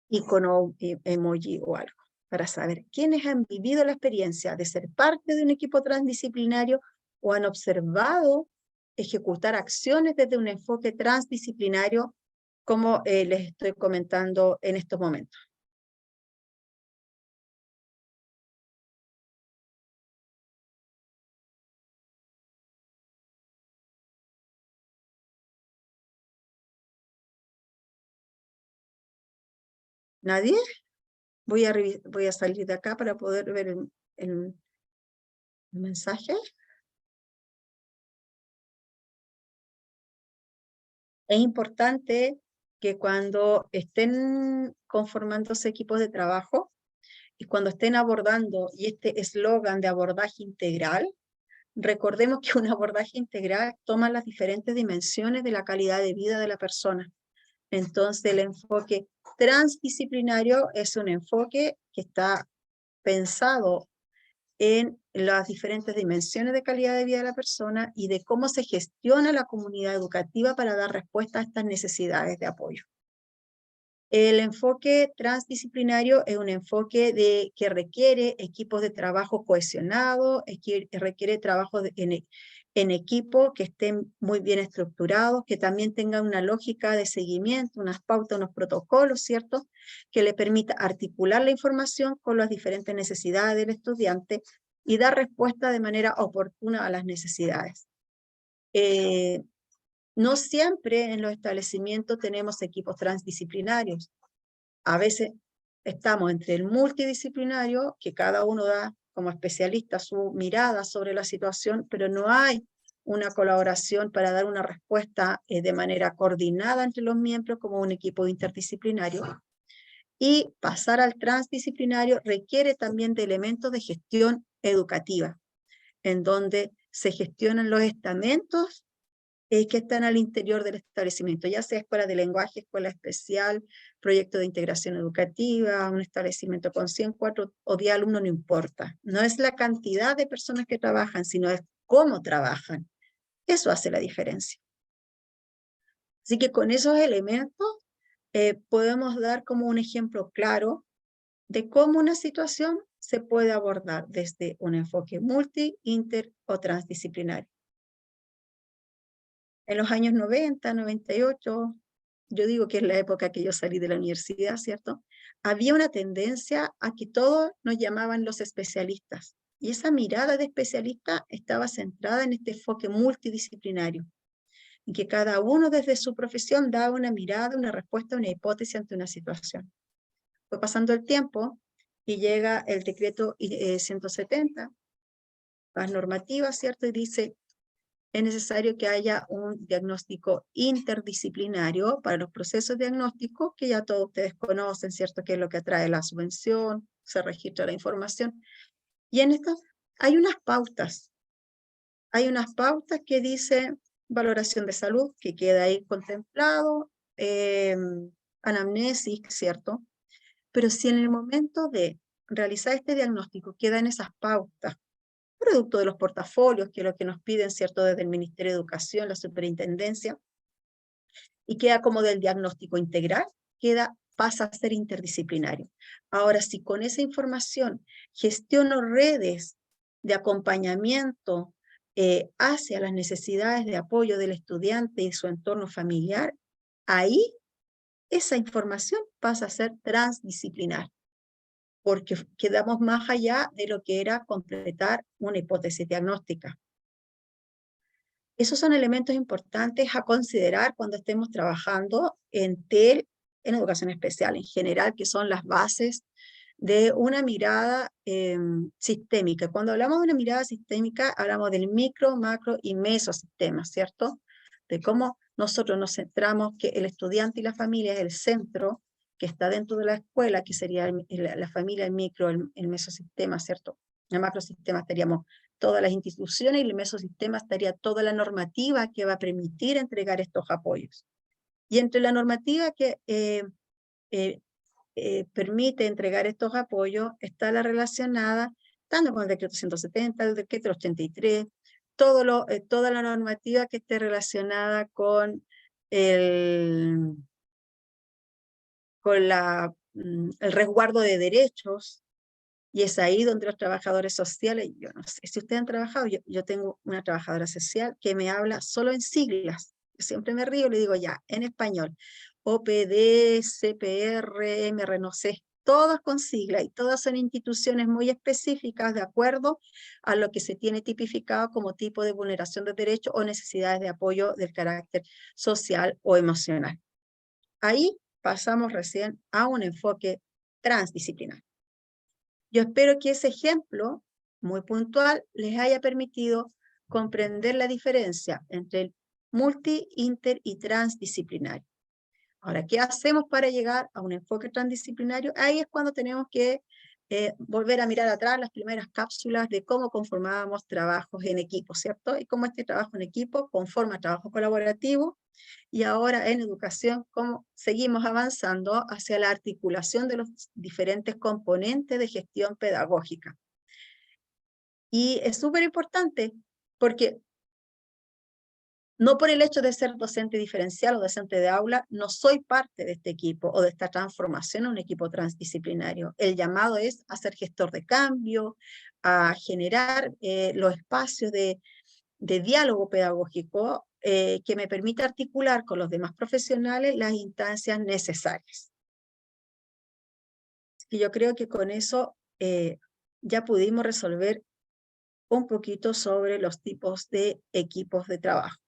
A: icono, emoji o algo, para saber quiénes han vivido la experiencia de ser parte de un equipo transdisciplinario o han observado ejecutar acciones desde un enfoque transdisciplinario, como les estoy comentando en estos momentos. ¿Nadie? Voy a salir de acá para poder ver el mensaje. Es importante que cuando estén conformándose equipos de trabajo y cuando estén abordando, y este eslogan de abordaje integral, recordemos que un abordaje integral toma las diferentes dimensiones de la calidad de vida de la persona. Entonces, el enfoque transdisciplinario es un enfoque que está pensado en las diferentes dimensiones de calidad de vida de la persona y de cómo se gestiona la comunidad educativa para dar respuesta a estas necesidades de apoyo. El enfoque transdisciplinario es un enfoque que requiere equipos de trabajo cohesionados, requiere trabajo en equipo que estén muy bien estructurados, que también tengan una lógica de seguimiento, unas pautas, unos protocolos, ¿cierto? Que le permita articular la información con las diferentes necesidades del estudiante y dar respuesta de manera oportuna a las necesidades. No siempre en los establecimientos tenemos equipos transdisciplinarios. A veces estamos entre el multidisciplinario, que cada uno da como especialista su mirada sobre la situación, pero no hay una colaboración para dar una respuesta de manera coordinada entre los miembros como un equipo interdisciplinario. Y pasar al transdisciplinario requiere también de elementos de gestión educativa, en donde se gestionan los estamentos que están al interior del establecimiento, ya sea escuela de lenguaje, escuela especial, proyecto de integración educativa, un establecimiento con 104 o 10 alumnos, no importa. No es la cantidad de personas que trabajan, sino es cómo trabajan. Eso hace la diferencia. Así que con esos elementos podemos dar como un ejemplo claro de cómo una situación se puede abordar desde un enfoque multi, inter o transdisciplinario. En los años 90, 98, yo digo que es la época que yo salí de la universidad, ¿cierto? Había una tendencia a que todos nos llamaban los especialistas. Y esa mirada de especialista estaba centrada en este enfoque multidisciplinario, en que cada uno desde su profesión daba una mirada, una respuesta, una hipótesis ante una situación. Fue pasando el tiempo y llega el decreto 170, las normativas, ¿cierto? Y dice, es necesario que haya un diagnóstico interdisciplinario para los procesos diagnósticos que ya todos ustedes conocen, ¿cierto? Que es lo que atrae la subvención, se registra la información. Y en esto hay unas pautas. Hay unas pautas que dice valoración de salud, que queda ahí contemplado, anamnesis, ¿cierto? Pero si en el momento de realizar este diagnóstico quedan esas pautas, producto de los portafolios, que es lo que nos piden, ¿cierto?, desde el Ministerio de Educación, la Superintendencia, y queda como del diagnóstico integral, pasa a ser interdisciplinario. Ahora, si con esa información gestiono redes de acompañamiento hacia las necesidades de apoyo del estudiante y su entorno familiar, ahí esa información pasa a ser transdisciplinar, porque quedamos más allá de lo que era completar una hipótesis diagnóstica. Esos son elementos importantes a considerar cuando estemos trabajando en TEL, en educación especial en general, que son las bases de una mirada sistémica. Cuando hablamos de una mirada sistémica, hablamos del micro, macro y mesosistema, ¿cierto? De cómo nosotros nos centramos que el estudiante y la familia es el centro que está dentro de la escuela, que sería la familia, el micro, el mesosistema, ¿cierto? En el macrosistema estaríamos todas las instituciones y el mesosistema estaría toda la normativa que va a permitir entregar estos apoyos. Y entre la normativa que permite entregar estos apoyos está la relacionada tanto con el decreto 170, el decreto 83, toda la normativa que esté relacionada con el resguardo de derechos, y es ahí donde los trabajadores sociales, yo no sé si ustedes han trabajado, yo tengo una trabajadora social que me habla solo en siglas, yo siempre me río y le digo ya, en español, OPD, CPR, MR, no sé, todas con sigla, y todas son instituciones muy específicas de acuerdo a lo que se tiene tipificado como tipo de vulneración de derechos o necesidades de apoyo del carácter social o emocional. Ahí pasamos recién a un enfoque transdisciplinar. Yo espero que ese ejemplo muy puntual les haya permitido comprender la diferencia entre el multi, inter y transdisciplinario. Ahora, ¿qué hacemos para llegar a un enfoque transdisciplinario? Ahí es cuando tenemos que volver a mirar atrás las primeras cápsulas de cómo conformábamos trabajos en equipo, ¿cierto? Y cómo este trabajo en equipo conforma trabajo colaborativo, y ahora en educación, cómo seguimos avanzando hacia la articulación de los diferentes componentes de gestión pedagógica. Y es súper importante porque no por el hecho de ser docente diferencial o docente de aula, no soy parte de este equipo o de esta transformación en un equipo transdisciplinario. El llamado es a ser gestor de cambio, a generar los espacios de diálogo pedagógico que me permita articular con los demás profesionales las instancias necesarias. Y yo creo que con eso ya pudimos resolver un poquito sobre los tipos de equipos de trabajo.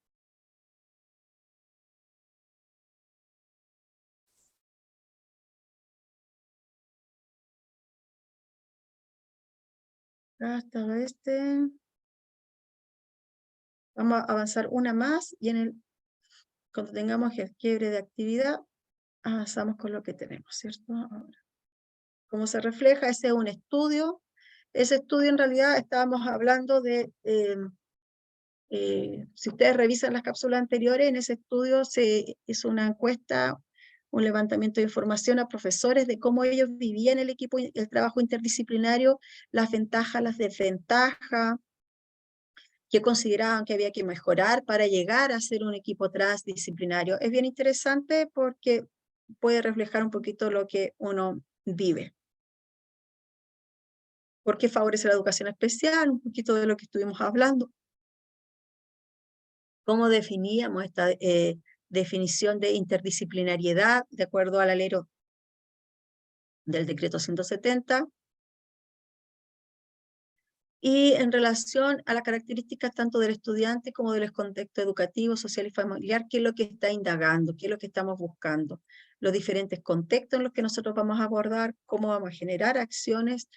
A: Acá estaba este. Vamos a avanzar una más y cuando tengamos el quiebre de actividad, avanzamos con lo que tenemos, ¿cierto? Ahora, ¿cómo se refleja? Ese es un estudio. Ese estudio en realidad estábamos hablando de, si ustedes revisan las cápsulas anteriores, en ese estudio se hizo una encuesta, un levantamiento de información a profesores de cómo ellos vivían el trabajo interdisciplinario, las ventajas, las desventajas, qué consideraban que había que mejorar para llegar a ser un equipo transdisciplinario. Es bien interesante porque puede reflejar un poquito lo que uno vive. ¿Por qué favorece la educación especial? Un poquito de lo que estuvimos hablando. ¿Cómo definíamos esta definición de interdisciplinariedad de acuerdo al alero del decreto 170? Y en relación a las características tanto del estudiante como del contexto educativo, social y familiar, ¿qué es lo que está indagando? ¿Qué es lo que estamos buscando? Los diferentes contextos en los que nosotros vamos a abordar, cómo vamos a generar acciones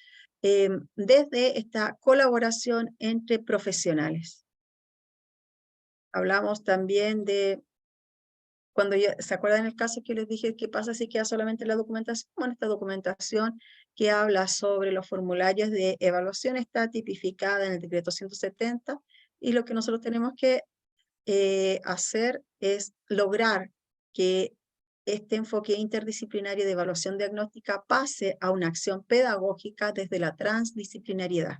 A: desde esta colaboración entre profesionales. Hablamos también de, ¿se acuerdan el caso que les dije qué pasa si queda solamente la documentación? Bueno, esta documentación que habla sobre los formularios de evaluación está tipificada en el decreto 170 y lo que nosotros tenemos que hacer es lograr que este enfoque interdisciplinario de evaluación diagnóstica pase a una acción pedagógica desde la transdisciplinariedad.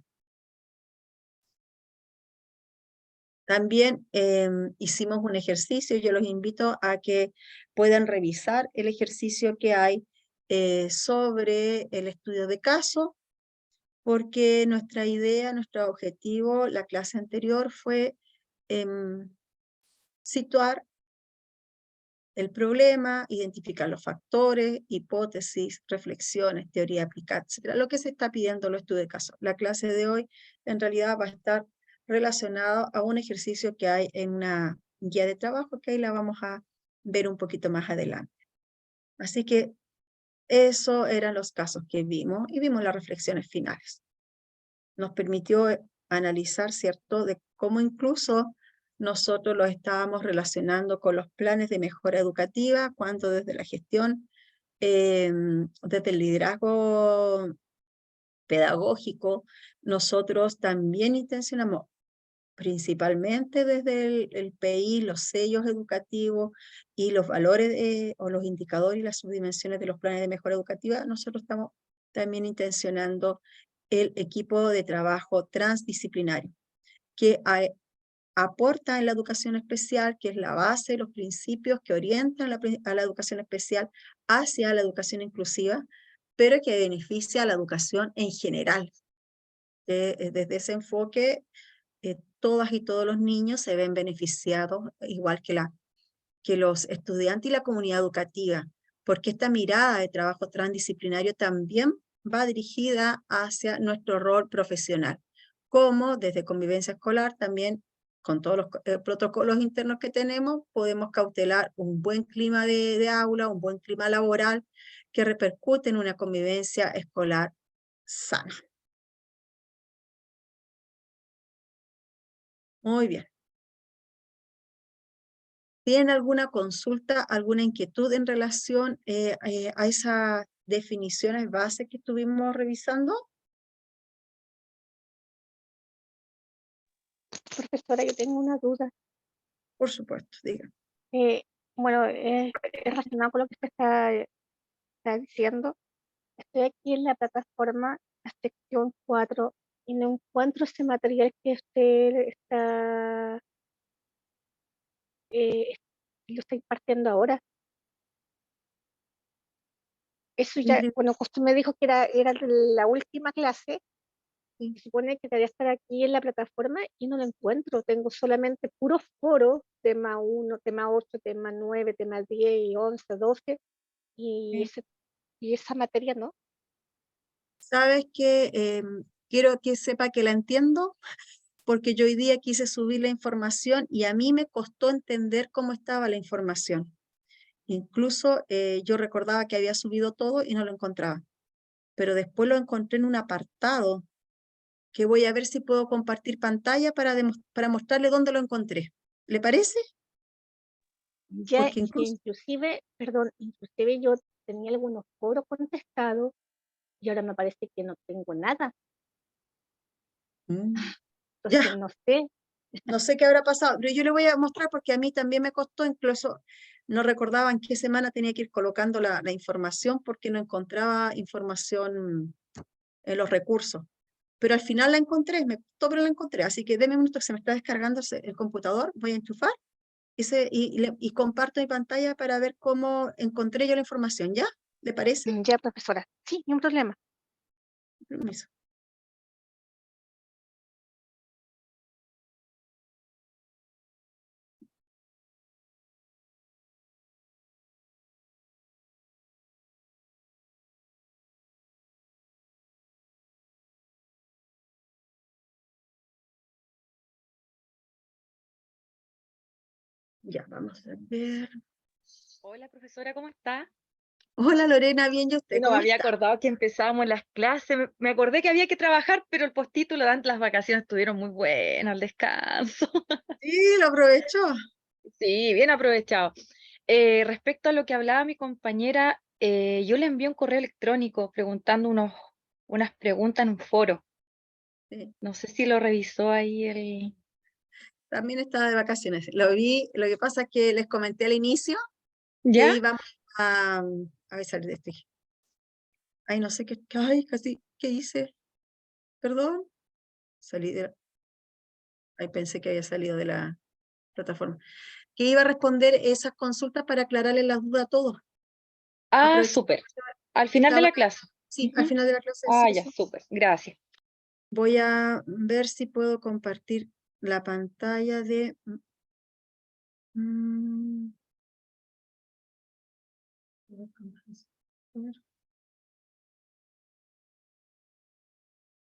A: También hicimos un ejercicio, yo los invito a que puedan revisar el ejercicio que hay sobre el estudio de caso, porque nuestra idea, nuestro objetivo, la clase anterior fue situar el problema, identificar los factores, hipótesis, reflexiones, teoría aplicada, etc. Lo que se está pidiendo en los estudios de caso. La clase de hoy en realidad va a estar relacionado a un ejercicio que hay en una guía de trabajo que ahí la vamos a ver un poquito más adelante. Así que esos eran los casos que vimos y vimos las reflexiones finales. Nos permitió analizar, ¿cierto?, de cómo incluso nosotros los estábamos relacionando con los planes de mejora educativa, cuando desde la gestión, desde el liderazgo pedagógico, nosotros también intencionamos, principalmente desde el PI, los sellos educativos y los valores o los indicadores y las subdimensiones de los planes de mejora educativa, nosotros estamos también intencionando el equipo de trabajo transdisciplinario, que aporta en la educación especial, que es la base, los principios que orientan a la educación especial hacia la educación inclusiva, pero que beneficia a la educación en general. Desde ese enfoque, todas y todos los niños se ven beneficiados, igual que los estudiantes y la comunidad educativa, porque esta mirada de trabajo transdisciplinario también va dirigida hacia nuestro rol profesional, como desde convivencia escolar también con todos los protocolos internos que tenemos, podemos cautelar un buen clima de aula, un buen clima laboral, que repercute en una convivencia escolar sana. Muy bien. ¿Tienen alguna consulta, alguna inquietud en relación a esas definiciones base que estuvimos revisando?
D: Profesora, yo tengo una duda.
A: Por supuesto, digan.
D: Bueno, es relacionado con lo que usted está diciendo. Estoy aquí en la plataforma, la sección 4, y no encuentro ese material que usted eh, lo está impartiendo ahora. Eso ya, bueno, usted me dijo que era de la última clase, y se supone que debería estar aquí en la plataforma y no lo encuentro. Tengo solamente puros foros, tema 1, tema 8, tema 9, tema 10 y 11, 12, y, y esa materia no.
A: Sabes que quiero que sepa que la entiendo, porque yo hoy día quise subir la información y a mí me costó entender cómo estaba la información. Incluso yo recordaba que había subido todo y no lo encontraba, pero después lo encontré en un apartado que voy a ver si puedo compartir pantalla para mostrarle dónde lo encontré. ¿Le parece?
D: Ya
A: Porque
D: que
A: incluso...
D: inclusive yo tenía algunos foros contestados y ahora me parece que no tengo nada.
A: Ya,
D: Entonces no sé.
A: no sé qué habrá pasado, pero yo le voy a mostrar porque a mí también me costó, incluso no recordaba en qué semana tenía que ir colocando la información porque no encontraba información en los recursos. Pero al final la encontré, me costó, pero la encontré. Así que deme un minuto que se me está descargando el computador, voy a enchufar y comparto mi pantalla para ver cómo encontré yo la información. ¿Ya? ¿Le parece?
D: Ya, profesora. Sí, ni un problema.
A: Permiso. Ya, vamos a ver.
E: Hola, profesora, ¿cómo está?
A: Hola Lorena, bien, ¿y usted
E: No me
A: cómo
E: había
A: está?
E: acordado que empezábamos las clases. Me acordé que había que trabajar, pero el postítulo de antes las vacaciones estuvieron muy buenas, el descanso.
A: Sí, lo aprovechó.
E: Sí, bien aprovechado. Respecto a lo que hablaba mi compañera, yo le envié un correo electrónico preguntando unas preguntas en un foro.
A: Sí,
E: No sé si lo revisó ahí el...
A: también estaba de vacaciones. Lo vi, lo que pasa es que les comenté al inicio que
E: ¿Ya?
A: íbamos a ver, salir de este. Ay, no sé qué, ay, casi, ¿qué hice? Perdón. Salí de, ay, pensé que había salido de la plataforma. Que iba a responder esas consultas para aclararle las dudas a todos.
E: Ah,
A: Aproveché
E: súper. Al
A: que
E: final de
A: estaba,
E: la clase.
A: sí, al
E: Ujú.
A: final de la clase, sí,
E: Ah, ya,
A: sí.
E: súper. Gracias.
A: Voy a ver si puedo compartir la pantalla de... mm,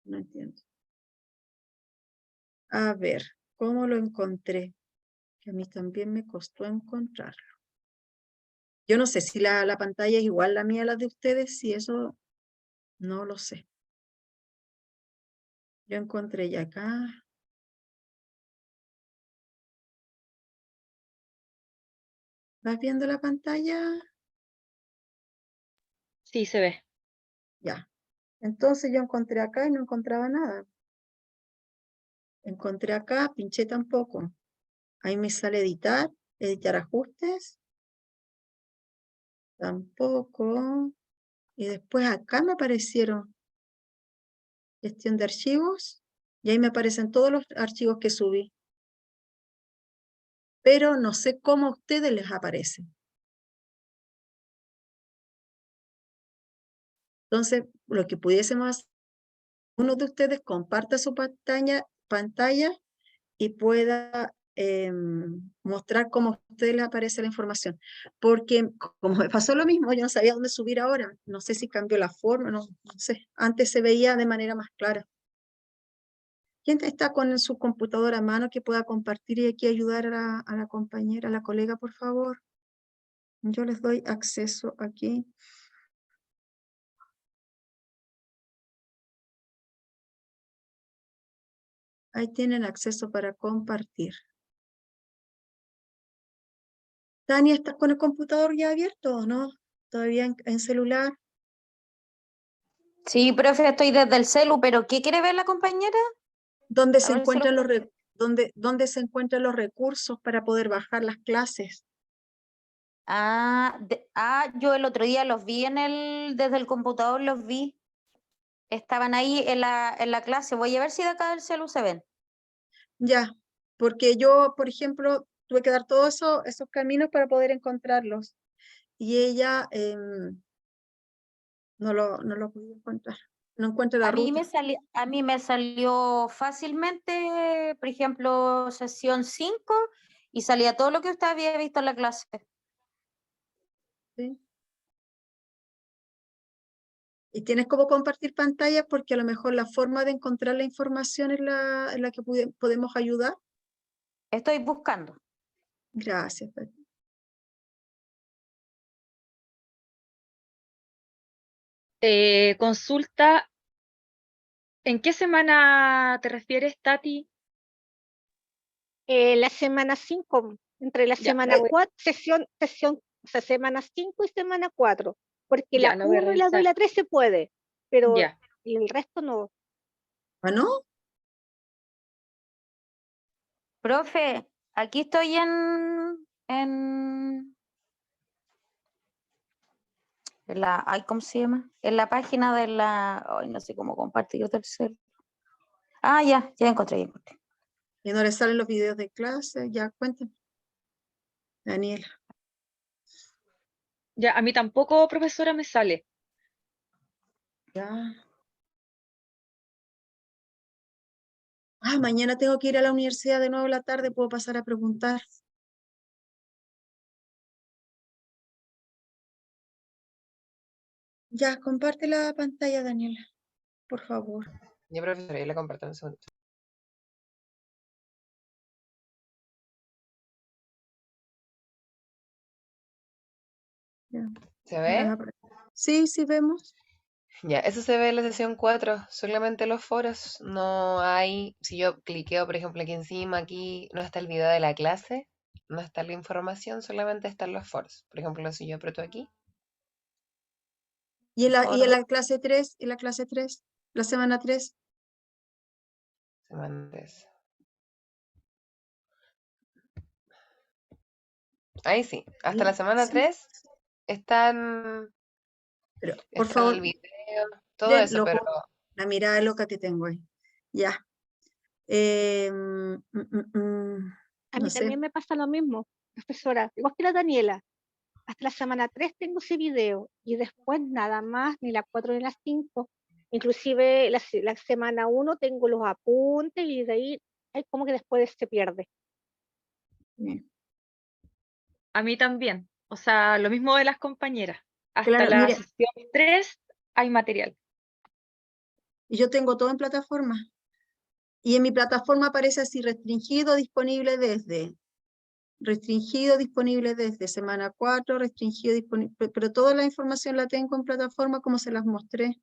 A: no entiendo. A ver, ¿cómo lo encontré? Que a mí también me costó encontrarlo. Yo no sé si la pantalla es igual la mía a la de ustedes, si eso no lo sé. Yo encontré ya acá. ¿Vas viendo la pantalla?
E: Sí, se ve.
A: Ya. Entonces yo encontré acá y no encontraba nada. Encontré acá, pinché tampoco. Ahí me sale editar, editar ajustes. Tampoco. Y después acá me aparecieron gestión de archivos. Y ahí me aparecen todos los archivos que subí. Pero no sé cómo a ustedes les aparece. Entonces, lo que pudiésemos hacer, uno de ustedes comparta su pantalla y pueda mostrar cómo a ustedes les aparece la información. Porque como me pasó lo mismo, yo no sabía dónde subir ahora. No sé si cambió la forma, no sé. Antes se veía de manera más clara. ¿Quién está con su computadora a mano que pueda compartir y aquí ayudar a la compañera, a la colega, por favor? Yo les doy acceso aquí. Ahí tienen acceso para compartir. Tania, ¿estás con el computador ya abierto o no? ¿Todavía en celular?
B: Sí, profe, estoy desde el celu, pero ¿qué quiere ver la compañera?
A: ¿Dónde
B: A
A: se
B: ver si lo
A: encuentran
B: puedo ver.
A: dónde se encuentran los recursos para poder bajar las clases?
B: Yo el otro día los vi desde el computador los vi. Estaban ahí en la clase. Voy a ver si de acá del celu se ven.
A: Ya, porque yo, por ejemplo, tuve que dar todos esos caminos para poder encontrarlos. Y ella no lo pude encontrar. No encuentro la ruta.
B: A mí me salió fácilmente, por ejemplo, sesión 5 y salía todo lo que usted había visto en la clase.
A: ¿Sí? Y tienes cómo compartir pantalla porque a lo mejor la forma de encontrar la información es en la que podemos ayudar.
B: Estoy buscando.
A: Gracias, Pati.
E: Consulta, ¿en qué semana te refieres, Tati?
D: La semana 5, entre la
E: Ya,
D: semana 4, o sea, semana 5 y semana 4, porque
E: ya,
D: la
E: la voy a
D: 1 y la 2 y
E: revisar.
D: la 3 se puede, pero
E: Ya,
D: el resto no.
A: ¿Ah, no?
B: Profe, aquí estoy en ¿cómo se llama? En la página de ay, no sé cómo compartir del celu. Ya encontré.
A: Y no le salen los videos de clase. Ya, cuéntame. Daniela.
E: ya, a mí tampoco, profesora, me sale.
A: Ya. Mañana tengo que ir a la universidad de nuevo a la tarde. Puedo pasar a preguntar. Ya, comparte la pantalla, Daniela, por favor.
F: Ya, profesora, yo le comparto un segundo.
A: Ya.
F: ¿Se ve?
A: Sí, sí vemos.
F: Ya, eso se ve en la sesión 4, solamente los foros. No hay, si yo cliqueo, por ejemplo, aquí encima, aquí no está el video de la clase, no está la información, solamente están los foros. Por ejemplo, si yo aprieto aquí,
A: ¿Y
F: foro,
A: en la clase 3? ¿Y la clase 3? ¿La semana 3?
F: semana 3. Ahí sí, hasta la semana
A: Sí.
F: 3 están,
A: Pero, por
F: está el
A: favor,
F: video, todo
A: miren,
F: eso, pero
A: loco, la mirada loca que tengo ahí. Ya.
D: A
A: No
D: mí
A: sé.
D: también me pasa lo mismo, profesora, igual que la Daniela. Hasta la semana 3 tengo ese video y después nada más, ni la 4 ni la 5. Inclusive la semana 1 tengo los apuntes y de ahí hay como que después se pierde.
E: A mí también. O sea, lo mismo de las compañeras. Hasta
A: Claro,
E: la
A: mire,
E: sesión 3 hay material.
A: y yo tengo todo en plataforma. Y en mi plataforma aparece así, restringido disponible desde semana 4, restringido disponible, pero toda la información la tengo en plataforma como se las mostré.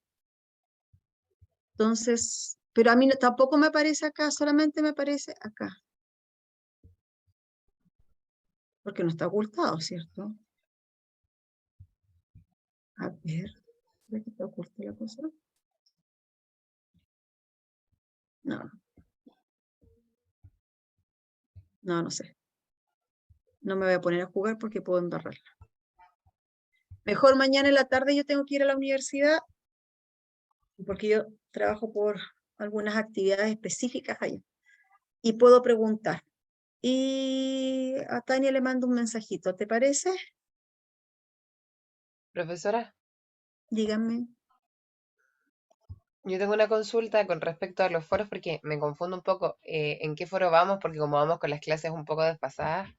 A: Entonces, pero a mí tampoco me aparece acá, solamente me aparece acá. Porque no está ocultado, ¿cierto? A ver, ¿será que está oculta la cosa? No, no sé. No me voy a poner a jugar porque puedo embarrarla. Mejor mañana en la tarde yo tengo que ir a la universidad porque yo trabajo por algunas actividades específicas allá. Y puedo preguntar. Y a Tania le mando un mensajito, ¿te parece?
F: profesora,
A: Díganme.
F: yo tengo una consulta con respecto a los foros porque me confundo un poco en qué foro vamos, porque como vamos con las clases un poco desfasadas,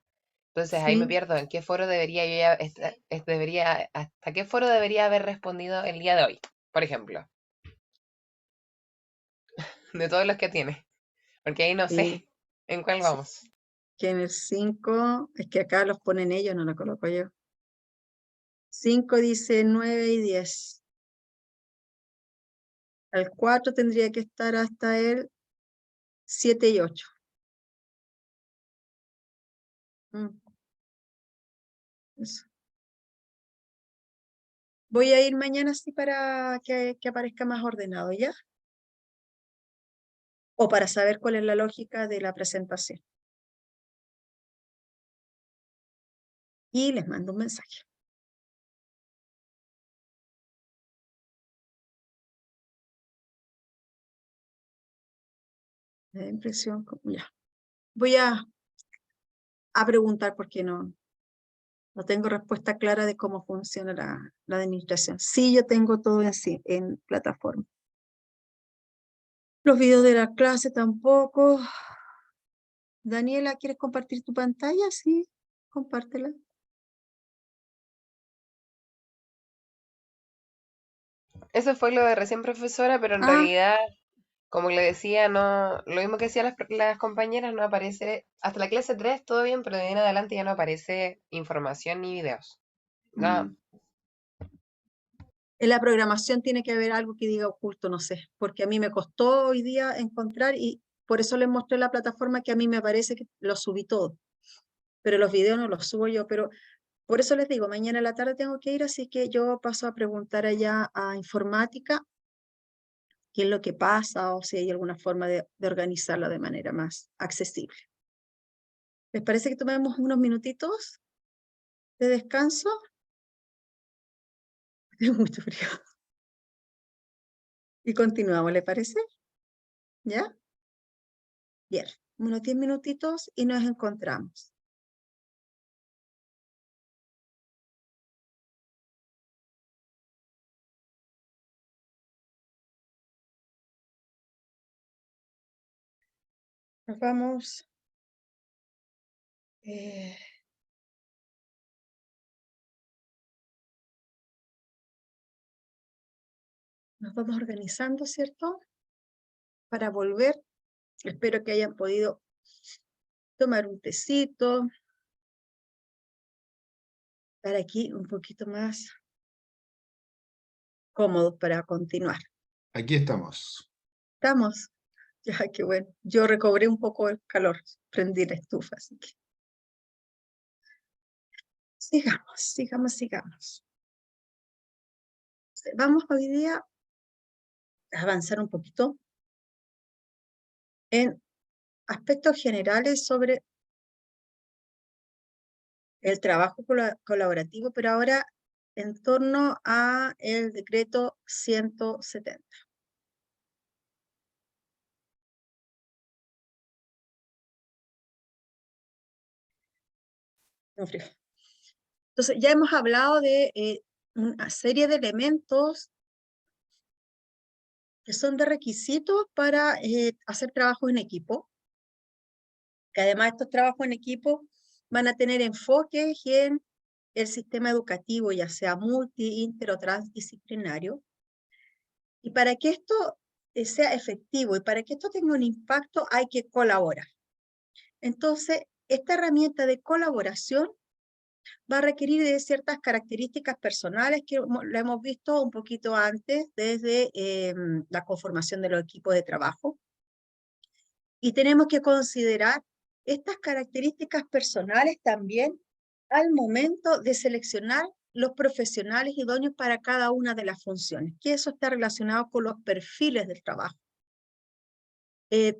F: entonces ahí me
A: Sí.
F: pierdo. ¿En qué foro debería yo ya, hasta qué foro debería haber respondido el día de hoy, por ejemplo? De todos los que tiene. Porque ahí no sé
A: Sí,
F: en cuál
A: sí.
F: vamos.
A: Que en el 5, es que acá los ponen ellos, no lo coloco yo. 5 dice 9 y 10. Al 4 tendría que estar hasta el 7 y 8. Eso. Voy a ir mañana así para que aparezca más ordenado, ¿ya? O para saber cuál es la lógica de la presentación. Y les mando un mensaje. Me da impresión, ya. Voy a preguntar porque no tengo respuesta clara de cómo funciona la administración. Sí, yo tengo todo en plataforma. Los videos de la clase tampoco. Daniela, ¿quieres compartir tu pantalla? Sí, compártela.
F: Eso fue lo de recién profesora, pero en
A: Ah,
F: realidad, como le decía, no, lo mismo que decían las compañeras, no aparece, hasta la clase 3 todo bien, pero de ahí en adelante ya no aparece información ni videos. Nada.
A: en la programación tiene que haber algo que diga oculto, no sé, porque a mí me costó hoy día encontrar y por eso les mostré la plataforma que a mí me parece que lo subí todo, pero los videos no los subo yo, pero por eso les digo, mañana a la tarde tengo que ir, así que yo paso a preguntar allá a informática qué es lo que pasa o si hay alguna forma de organizarla de manera más accesible. ¿Les parece que tomemos unos minutitos de descanso? Tengo mucho frío. Y continuamos, ¿le parece? ¿Ya? Bien, unos 10 minutitos y nos encontramos. Nos vamos. eh, Nos vamos organizando, ¿cierto? Para volver. Espero que hayan podido tomar un tecito. Estar aquí un poquito más cómodos para continuar.
C: Aquí estamos.
A: ¿Estamos? Ya, qué bueno. Yo recobré un poco el calor. Prendí la estufa, así que. Sigamos. Vamos hoy día a avanzar un poquito en aspectos generales sobre el trabajo colaborativo, pero ahora en torno a el decreto 170. No, frío. Entonces, ya hemos hablado de una serie de elementos que son de requisitos para hacer trabajos en equipo, que además estos trabajos en equipo van a tener enfoques en el sistema educativo, ya sea multi, inter o transdisciplinario. Y para que esto sea efectivo y para que esto tenga un impacto hay que colaborar. Entonces, esta herramienta de colaboración va a requerir de ciertas características personales que lo hemos visto un poquito antes desde la conformación de los equipos de trabajo. Y tenemos que considerar estas características personales también al momento de seleccionar los profesionales idóneos para cada una de las funciones, que eso está relacionado con los perfiles del trabajo.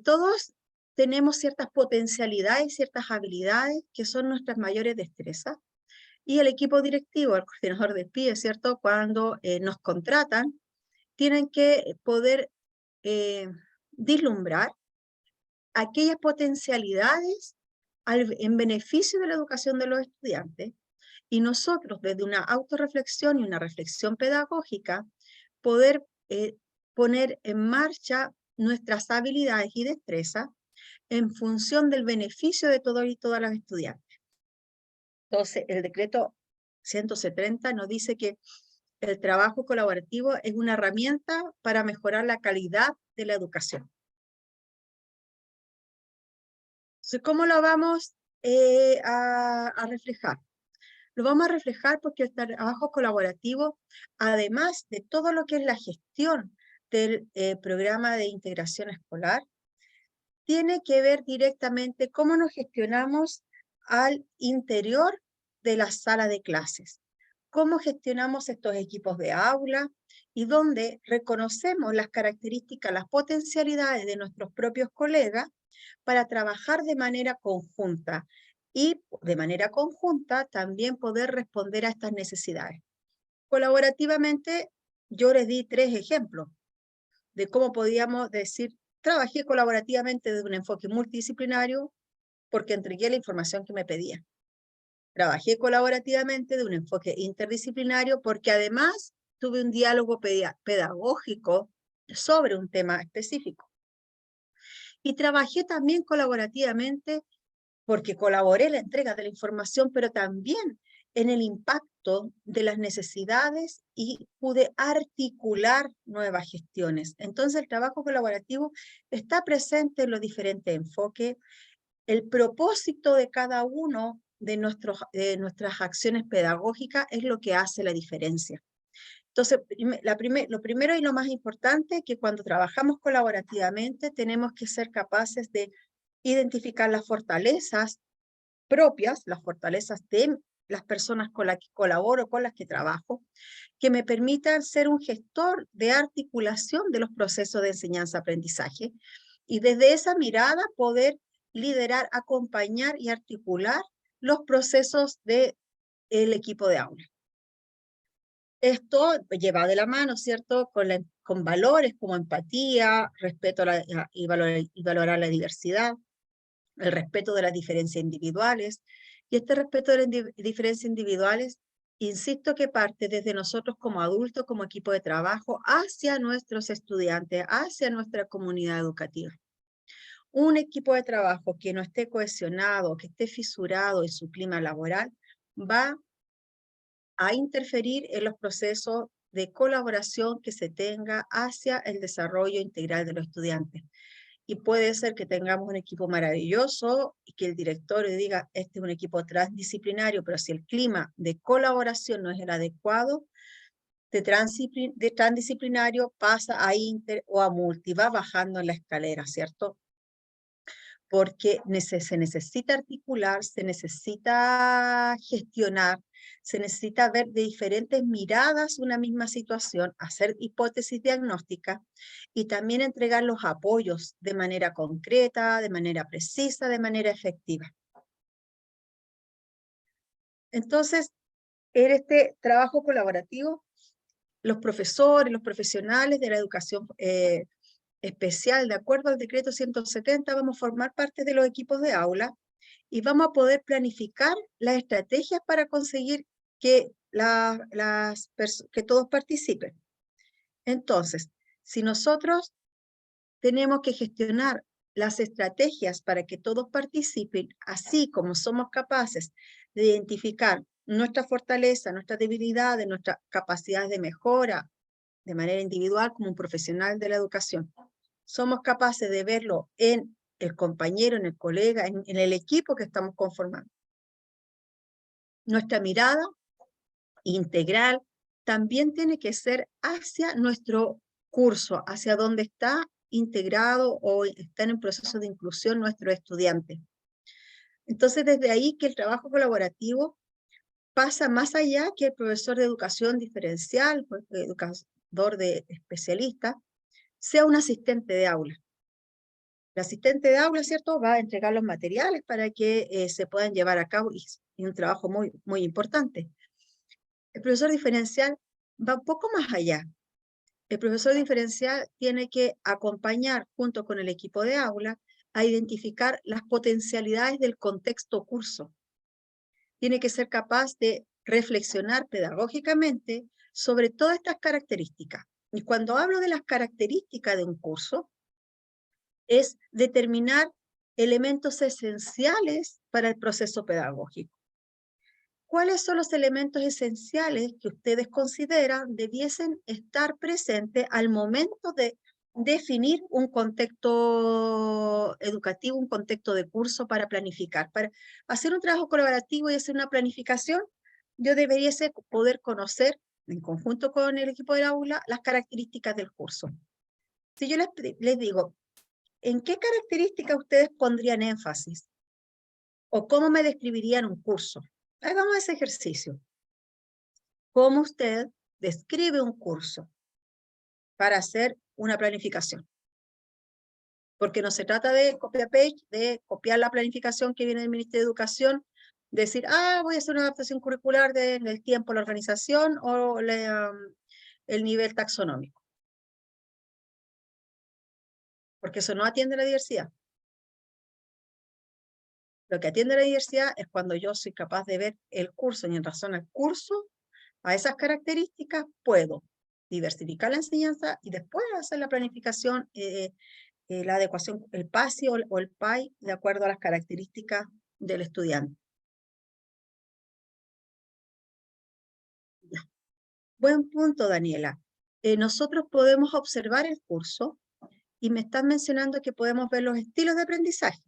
A: Todos tenemos ciertas potencialidades, ciertas habilidades que son nuestras mayores destrezas, y el equipo directivo, el coordinador de PIE, ¿cierto? Cuando nos contratan, tienen que poder vislumbrar aquellas potencialidades en beneficio de la educación de los estudiantes, y nosotros desde una autorreflexión y una reflexión pedagógica poder poner en marcha nuestras habilidades y destrezas en función del beneficio de todos y todas las estudiantes. Entonces, el decreto 170 nos dice que el trabajo colaborativo es una herramienta para mejorar la calidad de la educación. Entonces, ¿cómo lo vamos a reflejar? Lo vamos a reflejar porque el trabajo colaborativo, además de todo lo que es la gestión del programa de integración escolar, tiene que ver directamente cómo nos gestionamos al interior de la sala de clases, cómo gestionamos estos equipos de aula y dónde reconocemos las características, las potencialidades de nuestros propios colegas para trabajar de manera conjunta y de manera conjunta también poder responder a estas necesidades. Colaborativamente, yo les di 3 ejemplos de cómo podíamos decir, trabajé colaborativamente desde un enfoque multidisciplinario porque entregué la información que me pedían. Trabajé colaborativamente de un enfoque interdisciplinario porque además tuve un diálogo pedagógico sobre un tema específico. Y trabajé también colaborativamente porque colaboré en la entrega de la información, pero también en el impacto de las necesidades y pude articular nuevas gestiones. Entonces el trabajo colaborativo está presente en los diferentes enfoques. El propósito de cada uno de nuestras acciones pedagógicas es lo que hace la diferencia. Entonces, lo primero y lo más importante es que cuando trabajamos colaborativamente tenemos que ser capaces de identificar las fortalezas propias, las fortalezas de las personas con las que colaboro, con las que trabajo, que me permitan ser un gestor de articulación de los procesos de enseñanza-aprendizaje y desde esa mirada poder liderar, acompañar y articular los procesos del equipo de aula. Esto lleva de la mano, ¿cierto?, con valores como empatía, respeto y valorar la diversidad, el respeto de las diferencias individuales. Y este respeto de las diferencias individuales, insisto que parte desde nosotros como adultos, como equipo de trabajo, hacia nuestros estudiantes, hacia nuestra comunidad educativa. Un equipo de trabajo que no esté cohesionado, que esté fisurado en su clima laboral, va a interferir en los procesos de colaboración que se tenga hacia el desarrollo integral de los estudiantes. Y puede ser que tengamos un equipo maravilloso y que el director diga, este es un equipo transdisciplinario, pero si el clima de colaboración no es el adecuado, de transdisciplinario pasa a inter o a multi, va bajando en la escalera, ¿cierto? Porque se necesita articular, se necesita gestionar, se necesita ver de diferentes miradas una misma situación, hacer hipótesis diagnósticas y también entregar los apoyos de manera concreta, de manera precisa, de manera efectiva. Entonces, en este trabajo colaborativo, los profesores, los profesionales de la educación especial, de acuerdo al decreto 170, vamos a formar parte de los equipos de aula y vamos a poder planificar las estrategias para conseguir que, que todos participen. Entonces, si nosotros tenemos que gestionar las estrategias para que todos participen, así como somos capaces de identificar nuestra fortaleza, nuestras debilidades, nuestras capacidades de mejora de manera individual como un profesional de la educación, somos capaces de verlo en el compañero, en el colega, en el equipo que estamos conformando. Nuestra mirada integral también tiene que ser hacia nuestro curso, hacia donde está integrado o están en proceso de inclusión nuestros estudiantes. Entonces, desde ahí que el trabajo colaborativo pasa más allá que el profesor de educación diferencial, el educador de especialista, sea un asistente de aula. El asistente de aula, ¿cierto?, va a entregar los materiales para que se puedan llevar a cabo y es un trabajo muy, muy importante. El profesor diferencial va un poco más allá. El profesor diferencial tiene que acompañar junto con el equipo de aula a identificar las potencialidades del contexto curso. Tiene que ser capaz de reflexionar pedagógicamente sobre todas estas características. Y cuando hablo de las características de un curso, es determinar elementos esenciales para el proceso pedagógico. ¿Cuáles son los elementos esenciales que ustedes consideran debiesen estar presentes al momento de definir un contexto educativo, un contexto de curso para planificar. Para hacer un trabajo colaborativo y hacer una planificación, yo debería poder conocer, en conjunto con el equipo del aula, las características del curso. Si yo les digo, ¿en qué características ustedes pondrían énfasis? ¿O cómo me describirían un curso? Hagamos ese ejercicio. ¿Cómo usted describe un curso para hacer una planificación? Porque no se trata de copy-paste, de copiar la planificación que viene del Ministerio de Educación, decir, voy a hacer una adaptación curricular del tiempo, la organización o el nivel taxonómico. Porque eso no atiende a la diversidad. Lo que atiende a la diversidad es cuando yo soy capaz de ver el curso y en razón al curso, a esas características, puedo diversificar la enseñanza y después hacer la planificación, la adecuación, el PASI o el PAI, de acuerdo a las características del estudiante. Ya. Buen punto, Daniela. Nosotros podemos observar el curso y me están mencionando que podemos ver los estilos de aprendizaje.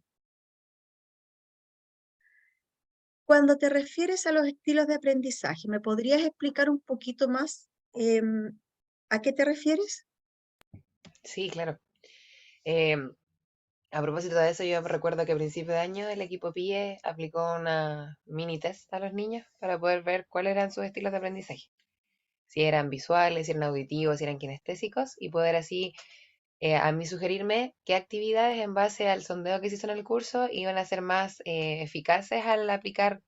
A: Cuando te refieres a los estilos de aprendizaje, ¿me podrías explicar un poquito más a qué te refieres?
F: Sí, claro. Em, a propósito de eso, yo recuerdo que a principio de año el equipo PIE aplicó una mini test a los niños para poder ver cuáles eran sus estilos de aprendizaje. Si eran visuales, si eran auditivos, si eran kinestésicos, y poder así a mí sugerirme qué actividades en base al sondeo que se hizo en el curso iban a ser más eficaces al aplicar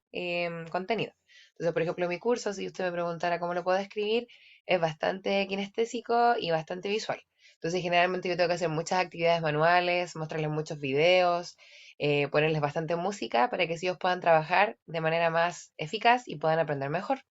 F: contenido. Entonces, por ejemplo, mi curso, si usted me preguntara cómo lo puedo describir, es bastante kinestésico y bastante visual. Entonces, generalmente yo tengo que hacer muchas actividades manuales, mostrarles muchos videos, ponerles bastante música para que así ellos puedan trabajar de manera más eficaz y puedan aprender mejor.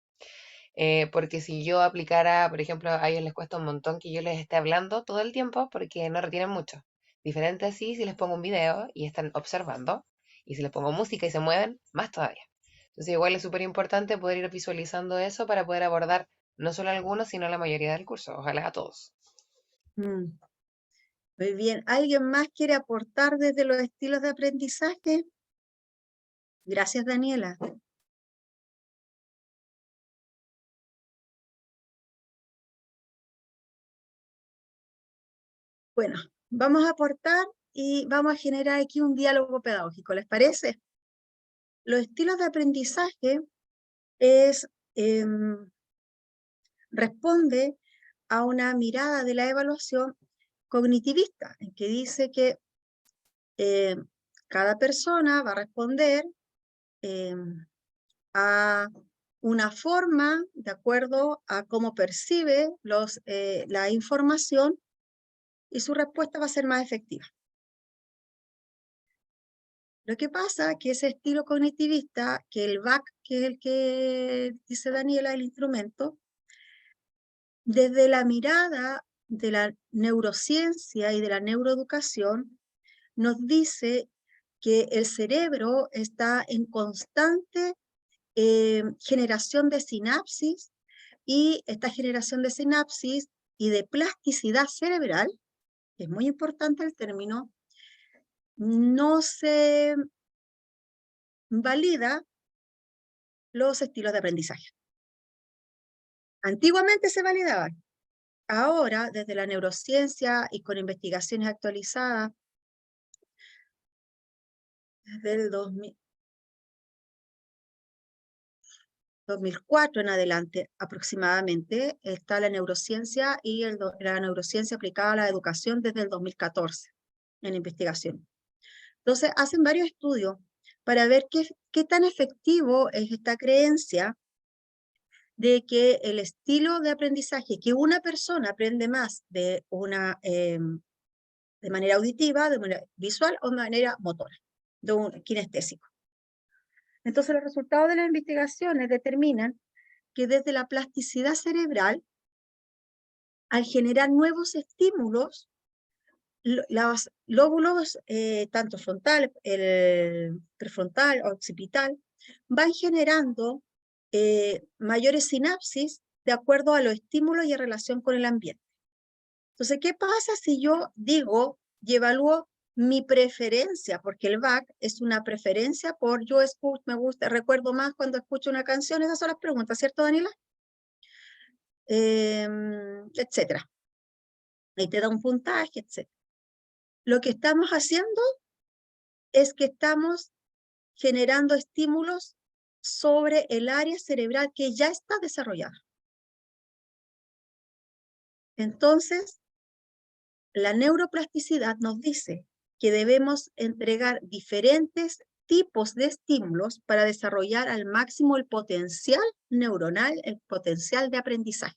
F: Porque si yo aplicara, por ejemplo, a ellos les cuesta un montón que yo les esté hablando todo el tiempo porque no retienen mucho. Diferente así si les pongo un video y están observando, y si les pongo música y se mueven, más todavía. Entonces igual es súper importante poder ir visualizando eso para poder abordar no solo algunos, sino la mayoría del curso, ojalá a todos.
A: Muy bien. ¿Alguien más quiere aportar desde los estilos de aprendizaje? Gracias, Daniela. Bueno, vamos a aportar y vamos a generar aquí un diálogo pedagógico, ¿les parece? Los estilos de aprendizaje responde a una mirada de la evaluación cognitivista, en que dice que cada persona va a responder a una forma de acuerdo a cómo percibe la información y su respuesta va a ser más efectiva. Lo que pasa es que ese estilo cognitivista, que el VAC, que es el que dice Daniela, el instrumento, desde la mirada de la neurociencia y de la neuroeducación, nos dice que el cerebro está en constante generación de sinapsis, y esta generación de sinapsis y de plasticidad cerebral, que es muy importante el término, no se valida los estilos de aprendizaje. Antiguamente se validaban. Ahora, desde la neurociencia y con investigaciones actualizadas, desde el 2004 en adelante aproximadamente, está la neurociencia y la neurociencia aplicada a la educación desde el 2014 en investigación. Entonces, hacen varios estudios para ver qué tan efectivo es esta creencia de que el estilo de aprendizaje, que una persona aprende más de manera auditiva, de manera visual o de manera motora, de un kinestésico. Entonces los resultados de las investigaciones determinan que desde la plasticidad cerebral, al generar nuevos estímulos, los lóbulos, tanto frontal, el prefrontal o occipital, van generando mayores sinapsis de acuerdo a los estímulos y en relación con el ambiente. Entonces, ¿qué pasa si yo digo y evalúo mi preferencia? Porque el back es una preferencia por yo escucho, me gusta, recuerdo más cuando escucho una canción. Esas son las preguntas, ¿cierto, Daniela? Etcétera. Y te da un puntaje, etcétera. Lo que estamos haciendo es que estamos generando estímulos sobre el área cerebral que ya está desarrollada. Entonces, la neuroplasticidad nos dice que debemos entregar diferentes tipos de estímulos para desarrollar al máximo el potencial neuronal, el potencial de aprendizaje.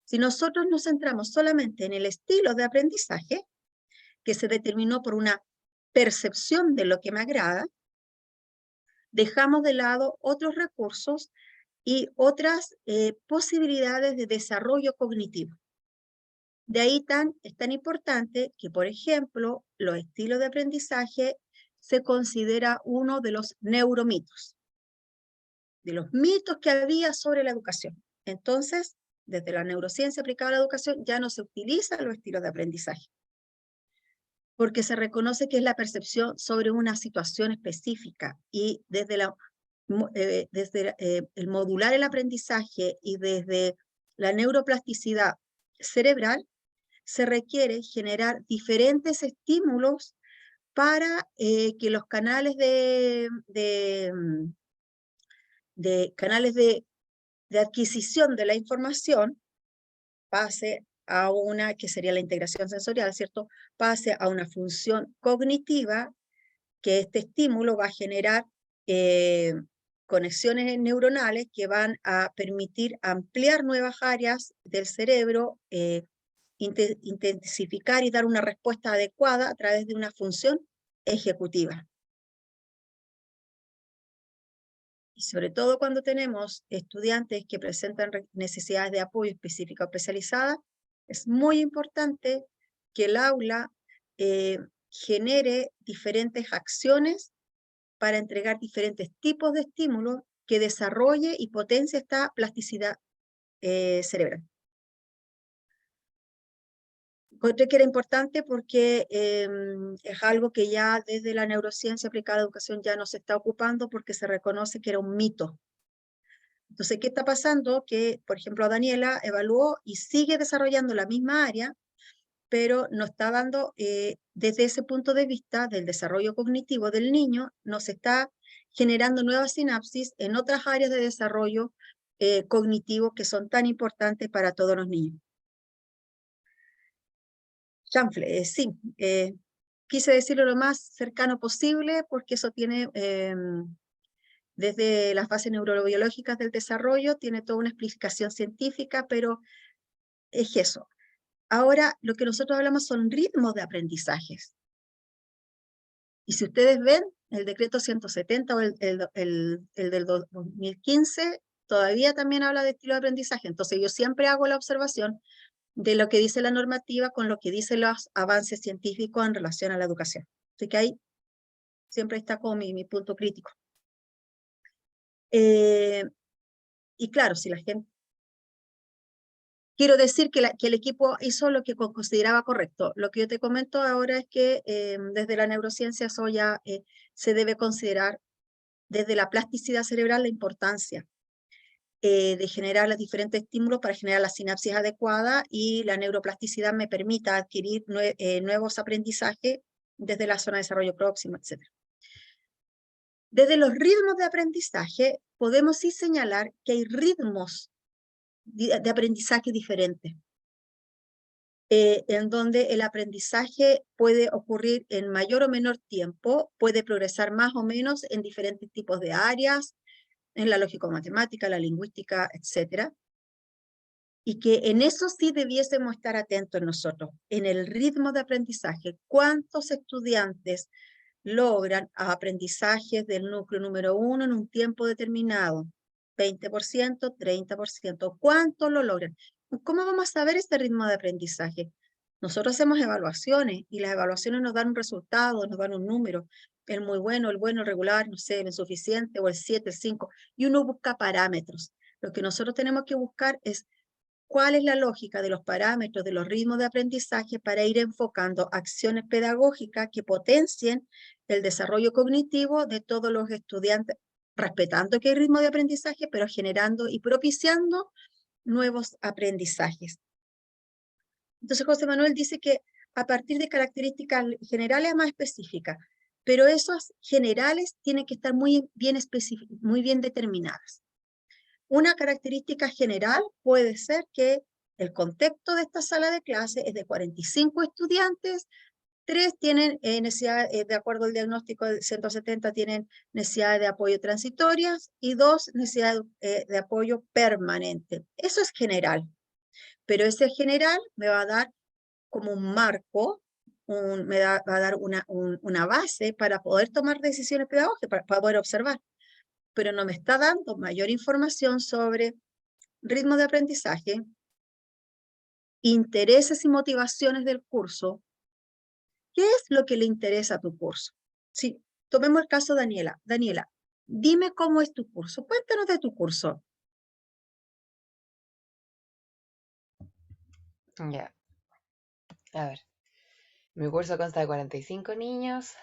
A: Si nosotros nos centramos solamente en el estilo de aprendizaje, que se determinó por una percepción de lo que me agrada, dejamos de lado otros recursos y otras posibilidades de desarrollo cognitivo. De ahí es tan importante que, por ejemplo, los estilos de aprendizaje se considera uno de los neuromitos, de los mitos que había sobre la educación. Entonces, desde la neurociencia aplicada a la educación ya no se utilizan los estilos de aprendizaje, porque se reconoce que es la percepción sobre una situación específica, y desde el modular el aprendizaje y desde la neuroplasticidad cerebral, se requiere generar diferentes estímulos para que los canales de adquisición de la información pase a una, que sería la integración sensorial, ¿cierto? Pase a una función cognitiva, que este estímulo va a generar conexiones neuronales que van a permitir ampliar nuevas áreas del cerebro, intensificar y dar una respuesta adecuada a través de una función ejecutiva. Y sobre todo cuando tenemos estudiantes que presentan necesidades de apoyo específica o especializada, es muy importante que el aula genere diferentes acciones para entregar diferentes tipos de estímulos que desarrolle y potencie esta plasticidad cerebral. Encontré que era importante porque es algo que ya desde la neurociencia aplicada a la educación ya no se está ocupando, porque se reconoce que era un mito. Entonces, ¿qué está pasando? Que, por ejemplo, Daniela evaluó y sigue desarrollando la misma área, pero no está dando, desde ese punto de vista del desarrollo cognitivo del niño, nos está generando nuevas sinapsis en otras áreas de desarrollo cognitivo que son tan importantes para todos los niños. Chanfle, sí, quise decirlo lo más cercano posible porque eso tiene, desde las bases neurobiológicas del desarrollo, tiene toda una explicación científica, pero es eso. Ahora, lo que nosotros hablamos son ritmos de aprendizajes. Y si ustedes ven, el decreto 170 o el del 2015, todavía también habla de estilo de aprendizaje. Entonces yo siempre hago la observación de lo que dice la normativa con lo que dicen los avances científicos en relación a la educación. Así que ahí siempre está como mi punto crítico. Y claro, si la gente... Quiero decir que el equipo hizo lo que consideraba correcto. Lo que yo te comento ahora es que desde la neurociencia eso ya se debe considerar desde la plasticidad cerebral la importancia de generar los diferentes estímulos para generar la sinapsis adecuada, y la neuroplasticidad me permita adquirir nuevos aprendizajes desde la zona de desarrollo próximo, etc. Desde los ritmos de aprendizaje podemos sí señalar que hay ritmos de aprendizaje diferentes, en donde el aprendizaje puede ocurrir en mayor o menor tiempo, puede progresar más o menos en diferentes tipos de áreas, en la lógico-matemática, la lingüística, etc. Y que en eso sí debiésemos estar atentos nosotros, en el ritmo de aprendizaje. ¿Cuántos estudiantes logran aprendizajes del núcleo número 1 en un tiempo determinado? 20%, 30%. ¿Cuántos lo logran? ¿Cómo vamos a saber este ritmo de aprendizaje? Nosotros hacemos evaluaciones y las evaluaciones nos dan un resultado, nos dan un número. El muy bueno, el bueno, el regular, no sé, el insuficiente, o el 7, el 5. Y uno busca parámetros. Lo que nosotros tenemos que buscar es cuál es la lógica de los parámetros de los ritmos de aprendizaje para ir enfocando acciones pedagógicas que potencien el desarrollo cognitivo de todos los estudiantes, respetando que hay ritmo de aprendizaje, pero generando y propiciando nuevos aprendizajes. Entonces José Manuel dice que a partir de características generales a más específicas, pero esas generales tienen que estar muy bien determinadas. Una característica general puede ser que el contexto de esta sala de clase es de 45 estudiantes, 3 tienen necesidades, de acuerdo al diagnóstico del 170, tienen necesidades de apoyo transitorias y 2 necesidades de apoyo permanente. Eso es general, pero ese general me va a dar como un marco, va a dar una base para poder tomar decisiones pedagógicas, para poder observar, pero no me está dando mayor información sobre ritmo de aprendizaje, intereses y motivaciones del curso. ¿Qué es lo que le interesa a tu curso? Sí, tomemos el caso de Daniela. Daniela, dime cómo es tu curso. Cuéntanos de tu curso.
F: Ya, a ver. Mi curso consta de 45 niños,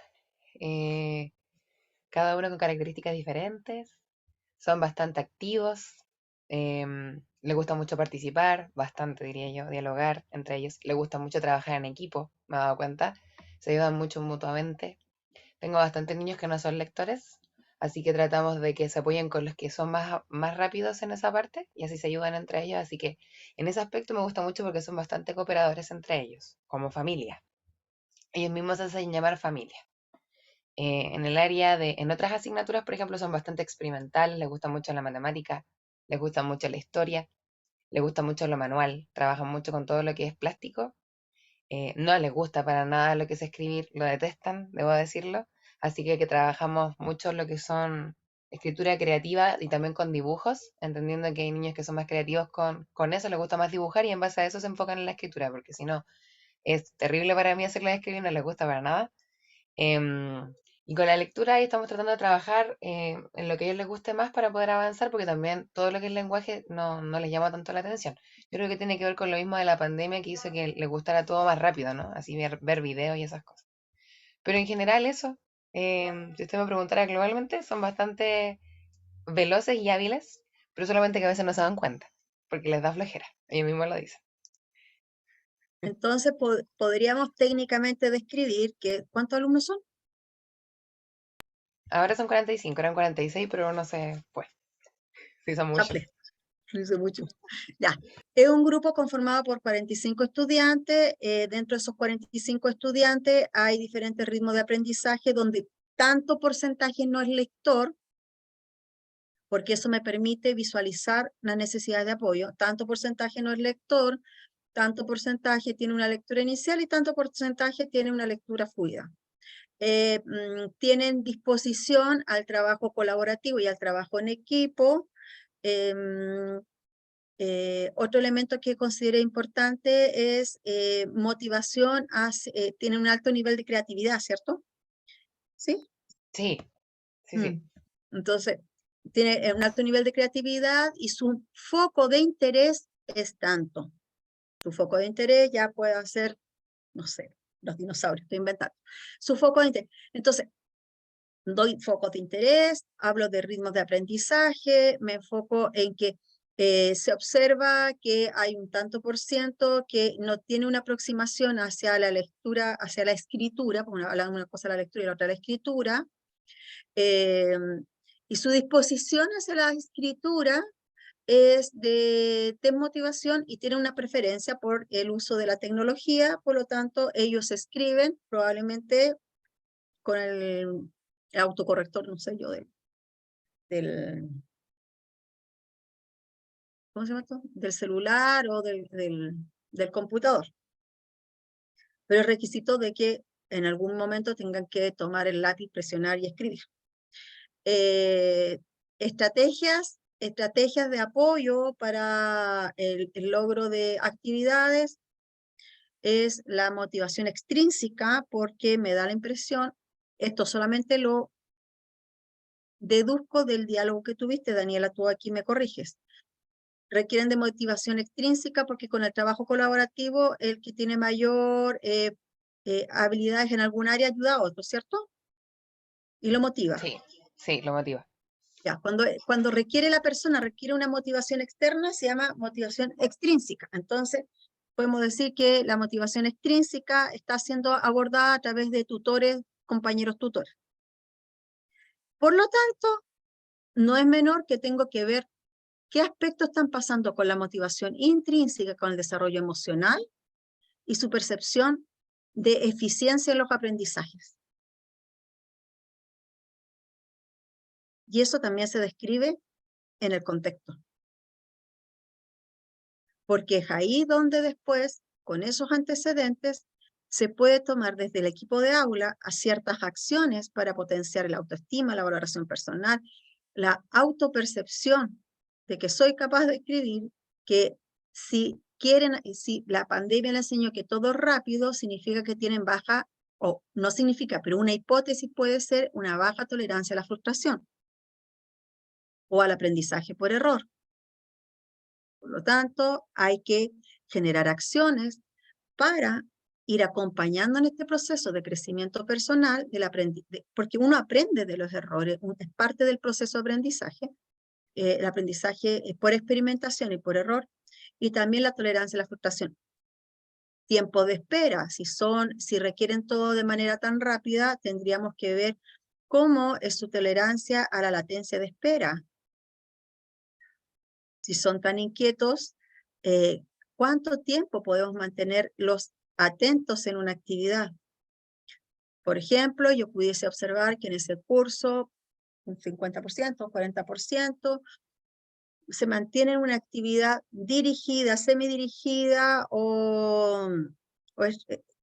F: cada uno con características diferentes. Son bastante activos, les gusta mucho participar, bastante diría yo, dialogar entre ellos. Les gusta mucho trabajar en equipo, me he dado cuenta. Se ayudan mucho mutuamente. Tengo bastantes niños que no son lectores, así que tratamos de que se apoyen con los que son más rápidos en esa parte y así se ayudan entre ellos. Así que en ese aspecto me gusta mucho porque son bastante cooperadores entre ellos, como familia. Ellos mismos se hacen llamar familia. En el área en otras asignaturas, por ejemplo, son bastante experimentales, les gusta mucho la matemática, les gusta mucho la historia, les gusta mucho lo manual, trabajan mucho con todo lo que es plástico. No les gusta para nada lo que es escribir, lo detestan, debo decirlo. Así que trabajamos mucho lo que son escritura creativa y también con dibujos, entendiendo que hay niños que son más creativos con eso, les gusta más dibujar y en base a eso se enfocan en la escritura, porque si no, es terrible para mí hacerles escribir, no les gusta para nada. Em, y con la lectura ahí estamos tratando de trabajar en lo que a ellos les guste más para poder avanzar, porque también todo lo que es lenguaje no les llama tanto la atención. Yo creo que tiene que ver con lo mismo de la pandemia que hizo que les gustara todo más rápido, ¿no? Así ver videos y esas cosas. Pero en general eso, si usted me preguntara globalmente, son bastante veloces y hábiles, pero solamente que a veces no se dan cuenta, porque les da flojera. Ellos mismos lo dicen.
A: Entonces podríamos técnicamente describir que ¿cuántos alumnos son?
F: Ahora son 45, eran 46, pero no se fue. Sí, son muchos.
A: Lo hice mucho. Ya, es un grupo conformado por 45 estudiantes. Dentro de esos 45 estudiantes hay diferentes ritmos de aprendizaje donde tanto porcentaje no es lector, porque eso me permite visualizar las necesidades de apoyo. Tanto porcentaje no es lector, tanto porcentaje tiene una lectura inicial y tanto porcentaje tiene una lectura fluida. Tienen disposición al trabajo colaborativo y al trabajo en equipo. Otro elemento que considero importante es motivación, tiene un alto nivel de creatividad, ¿cierto? ¿Sí?
F: Sí, sí.
A: Entonces, tiene un alto nivel de creatividad y su foco de interés es tanto. Su foco de interés ya puede ser, no sé, los dinosaurios, estoy inventando. Su foco de interés. Entonces, doy focos de interés, hablo de ritmos de aprendizaje, me enfoco en que se observa que hay un tanto por ciento que no tiene una aproximación hacia la lectura, hacia la escritura, porque una cosa la lectura y la otra la escritura, y su disposición hacia la escritura es de motivación y tiene una preferencia por el uso de la tecnología, por lo tanto ellos escriben probablemente con el autocorrector, no sé yo, ¿cómo se llama esto? Del celular o del computador. Pero el requisito de que en algún momento tengan que tomar el lápiz, presionar y escribir. Estrategias de apoyo para el logro de actividades es la motivación extrínseca, porque me da la impresión, esto solamente lo deduzco del diálogo que tuviste, Daniela, tú aquí me corriges. requieren de motivación extrínseca porque con el trabajo colaborativo el que tiene mayor habilidades en algún área ayuda a otro, ¿cierto? Y lo motiva.
F: Sí, sí, lo motiva.
A: Ya, cuando requiere la persona, requiere una motivación externa, se llama motivación extrínseca. Entonces, podemos decir que la motivación extrínseca está siendo abordada a través de tutores, compañeros tutores. Por lo tanto, no es menor que tengo que ver qué aspectos están pasando con la motivación intrínseca, con el desarrollo emocional y su percepción de eficiencia en los aprendizajes. Y eso también se describe en el contexto. Porque es ahí donde después, con esos antecedentes, se puede tomar desde el equipo de aula a ciertas acciones para potenciar la autoestima, la valoración personal, la autopercepción de que soy capaz de escribir, que si la pandemia le enseñó que todo es rápido, significa que tienen baja, o no significa, pero una hipótesis puede ser una baja tolerancia a la frustración o al aprendizaje por error. Por lo tanto, hay que generar acciones para ir acompañando en este proceso de crecimiento personal, porque uno aprende de los errores, es parte del proceso de aprendizaje. El aprendizaje es por experimentación y por error, y también la tolerancia a la frustración. Tiempo de espera, si requieren todo de manera tan rápida, tendríamos que ver cómo es su tolerancia a la latencia de espera. Si son tan inquietos, ¿cuánto tiempo podemos mantenerlos atentos en una actividad? Por ejemplo, yo pudiese observar que en ese curso un 50%, 40%, se mantiene en una actividad dirigida, semidirigida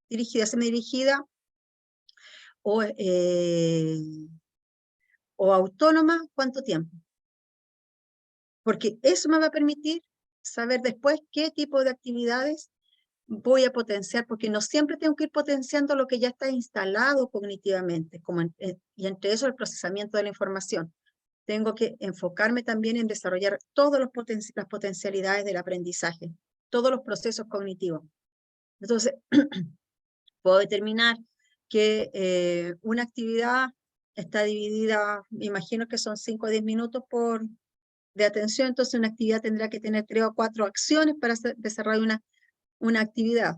A: dirigida, semidirigida o autónoma, ¿cuánto tiempo? Porque eso me va a permitir saber después qué tipo de actividades voy a potenciar, porque no siempre tengo que ir potenciando lo que ya está instalado cognitivamente, y entre eso el procesamiento de la información. Tengo que enfocarme también en desarrollar todas las potencialidades del aprendizaje, todos los procesos cognitivos. Entonces, puedo determinar que una actividad está dividida, me imagino que son 5 o 10 minutos de atención, entonces una actividad tendrá que tener 3 o 4 acciones para desarrollar una actividad.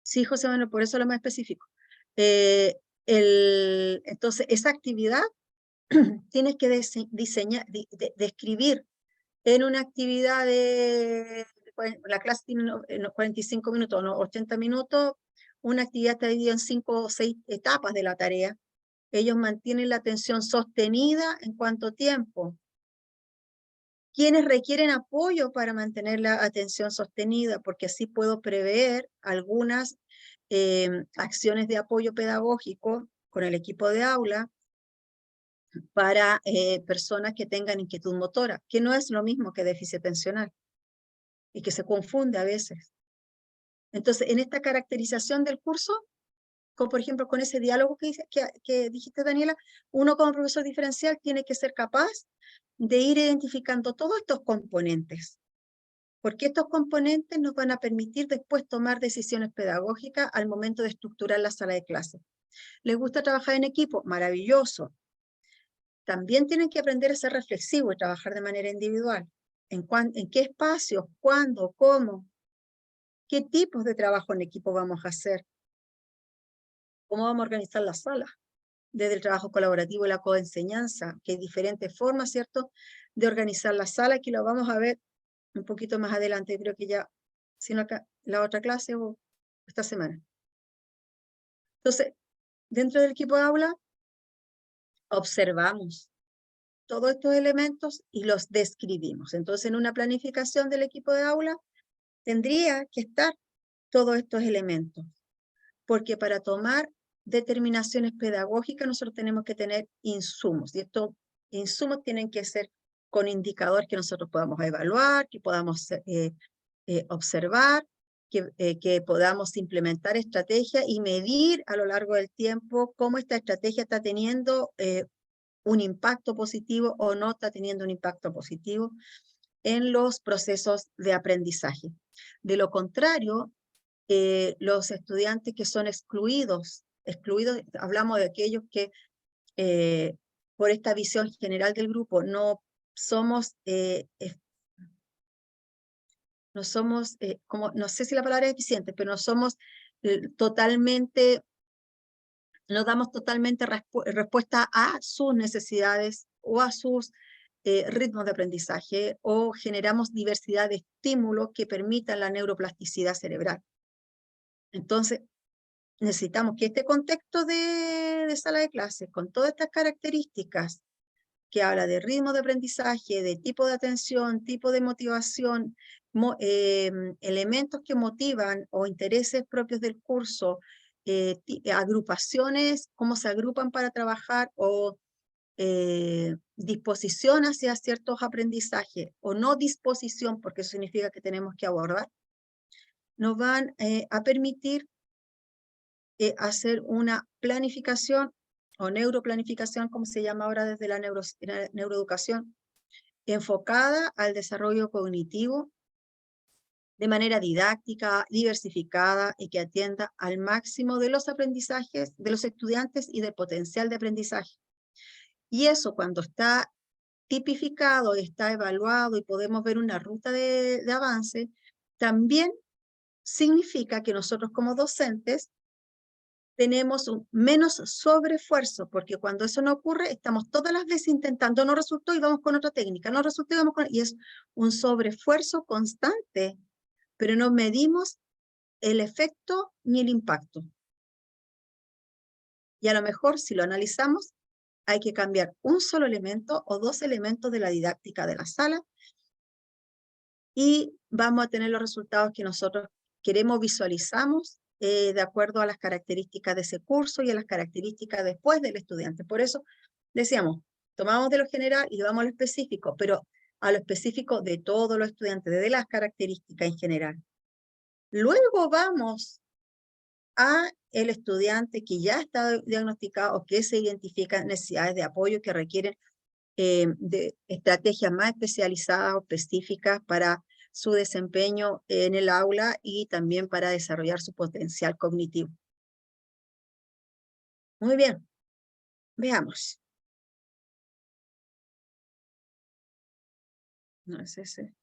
A: Sí, José Manuel, por eso lo más específico. Entonces, esa actividad tienes que describir en una actividad la clase tiene 45 minutos, no, 80 minutos, una actividad está dividida en 5 o 6 etapas de la tarea. Ellos mantienen la atención sostenida ¿en cuánto tiempo? ¿Quiénes requieren apoyo para mantener la atención sostenida? Porque así puedo prever algunas acciones de apoyo pedagógico con el equipo de aula para personas que tengan inquietud motora, que no es lo mismo que déficit atencional y que se confunde a veces. Entonces, en esta caracterización del curso, por ejemplo, con ese diálogo que dijiste, Daniela, uno como profesor diferencial tiene que ser capaz de ir identificando todos estos componentes, porque estos componentes nos van a permitir después tomar decisiones pedagógicas al momento de estructurar la sala de clase. ¿Les gusta trabajar en equipo? Maravilloso. También tienen que aprender a ser reflexivos y trabajar de manera individual. ¿En qué espacios? ¿Cuándo? ¿Cómo? ¿Qué tipos de trabajo en equipo vamos a hacer? ¿Cómo vamos a organizar la sala? Desde el trabajo colaborativo y la coenseñanza, que hay diferentes formas, ¿cierto?, de organizar la sala, que lo vamos a ver un poquito más adelante, creo que ya, si no acá, la otra clase o esta semana. Entonces, dentro del equipo de aula, observamos todos estos elementos y los describimos. Entonces, en una planificación del equipo de aula, tendría que estar todos estos elementos, porque para tomar determinaciones pedagógicas nosotros tenemos que tener insumos, y estos insumos tienen que ser con indicadores que nosotros podamos evaluar, que podamos observar, que podamos implementar estrategias y medir a lo largo del tiempo cómo esta estrategia está teniendo un impacto positivo o no está teniendo un impacto positivo en los procesos de aprendizaje. De lo contrario, los estudiantes que son excluidos, hablamos de aquellos que por esta visión general del grupo no somos, como, no sé si la palabra es eficiente, pero no somos totalmente, no damos totalmente respuesta a sus necesidades o a sus ritmos de aprendizaje, o generamos diversidad de estímulos que permitan la neuroplasticidad cerebral. Entonces, necesitamos que este contexto de sala de clases, con todas estas características, que habla de ritmo de aprendizaje, de tipo de atención, tipo de motivación, elementos que motivan o intereses propios del curso, agrupaciones, cómo se agrupan para trabajar, o disposición hacia ciertos aprendizajes, o no disposición, porque eso significa que tenemos que abordar, nos van a permitir hacer una planificación o neuroplanificación, como se llama ahora desde la neuroeducación, enfocada al desarrollo cognitivo de manera didáctica, diversificada, y que atienda al máximo de los aprendizajes de los estudiantes y del potencial de aprendizaje. Y eso, cuando está tipificado, está evaluado y podemos ver una ruta de avance, también significa que nosotros como docentes tenemos un menos sobreesfuerzo, porque cuando eso no ocurre, estamos todas las veces intentando, no resultó y vamos con otra técnica, no resultó y vamos con, y es un sobreesfuerzo constante, pero no medimos el efecto ni el impacto. Y a lo mejor, si lo analizamos, hay que cambiar un solo elemento o dos elementos de la didáctica de la sala, y vamos a tener los resultados que nosotros queremos, visualizamos, de acuerdo a las características de ese curso y a las características después del estudiante. Por eso decíamos, tomamos de lo general y vamos a lo específico, pero a lo específico de todos los estudiantes, de las características en general. Luego vamos a el estudiante que ya está diagnosticado o que se identifican necesidades de apoyo que requieren de estrategias más especializadas o específicas para su desempeño en el aula y también para desarrollar su potencial cognitivo. Muy bien, veamos. No es ese.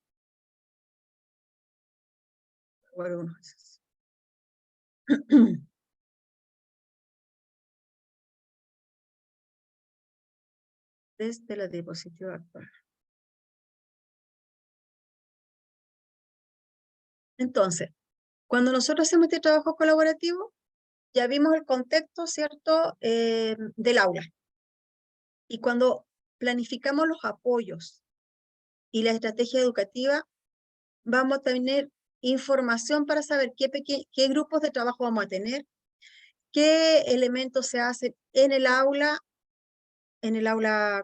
A: Bueno, uno es ese. Desde la diapositiva actual. Entonces, cuando nosotros hacemos este trabajo colaborativo, ya vimos el contexto, ¿cierto?, del aula. Y cuando planificamos los apoyos y la estrategia educativa, vamos a tener información para saber qué grupos de trabajo vamos a tener, qué elementos se hacen en el aula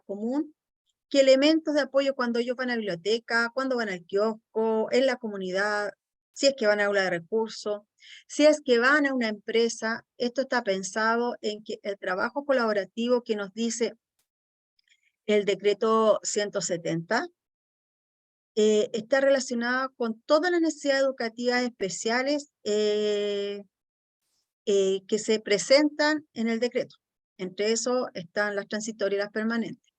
A: común, qué elementos de apoyo cuando ellos van a la biblioteca, cuando van al kiosco, en la comunidad, si es que van a aula de recursos, si es que van a una empresa. Esto está pensado en que el trabajo colaborativo que nos dice el decreto 170 está relacionado con todas las necesidades educativas especiales que se presentan en el decreto. Entre eso están las transitorias y las permanentes.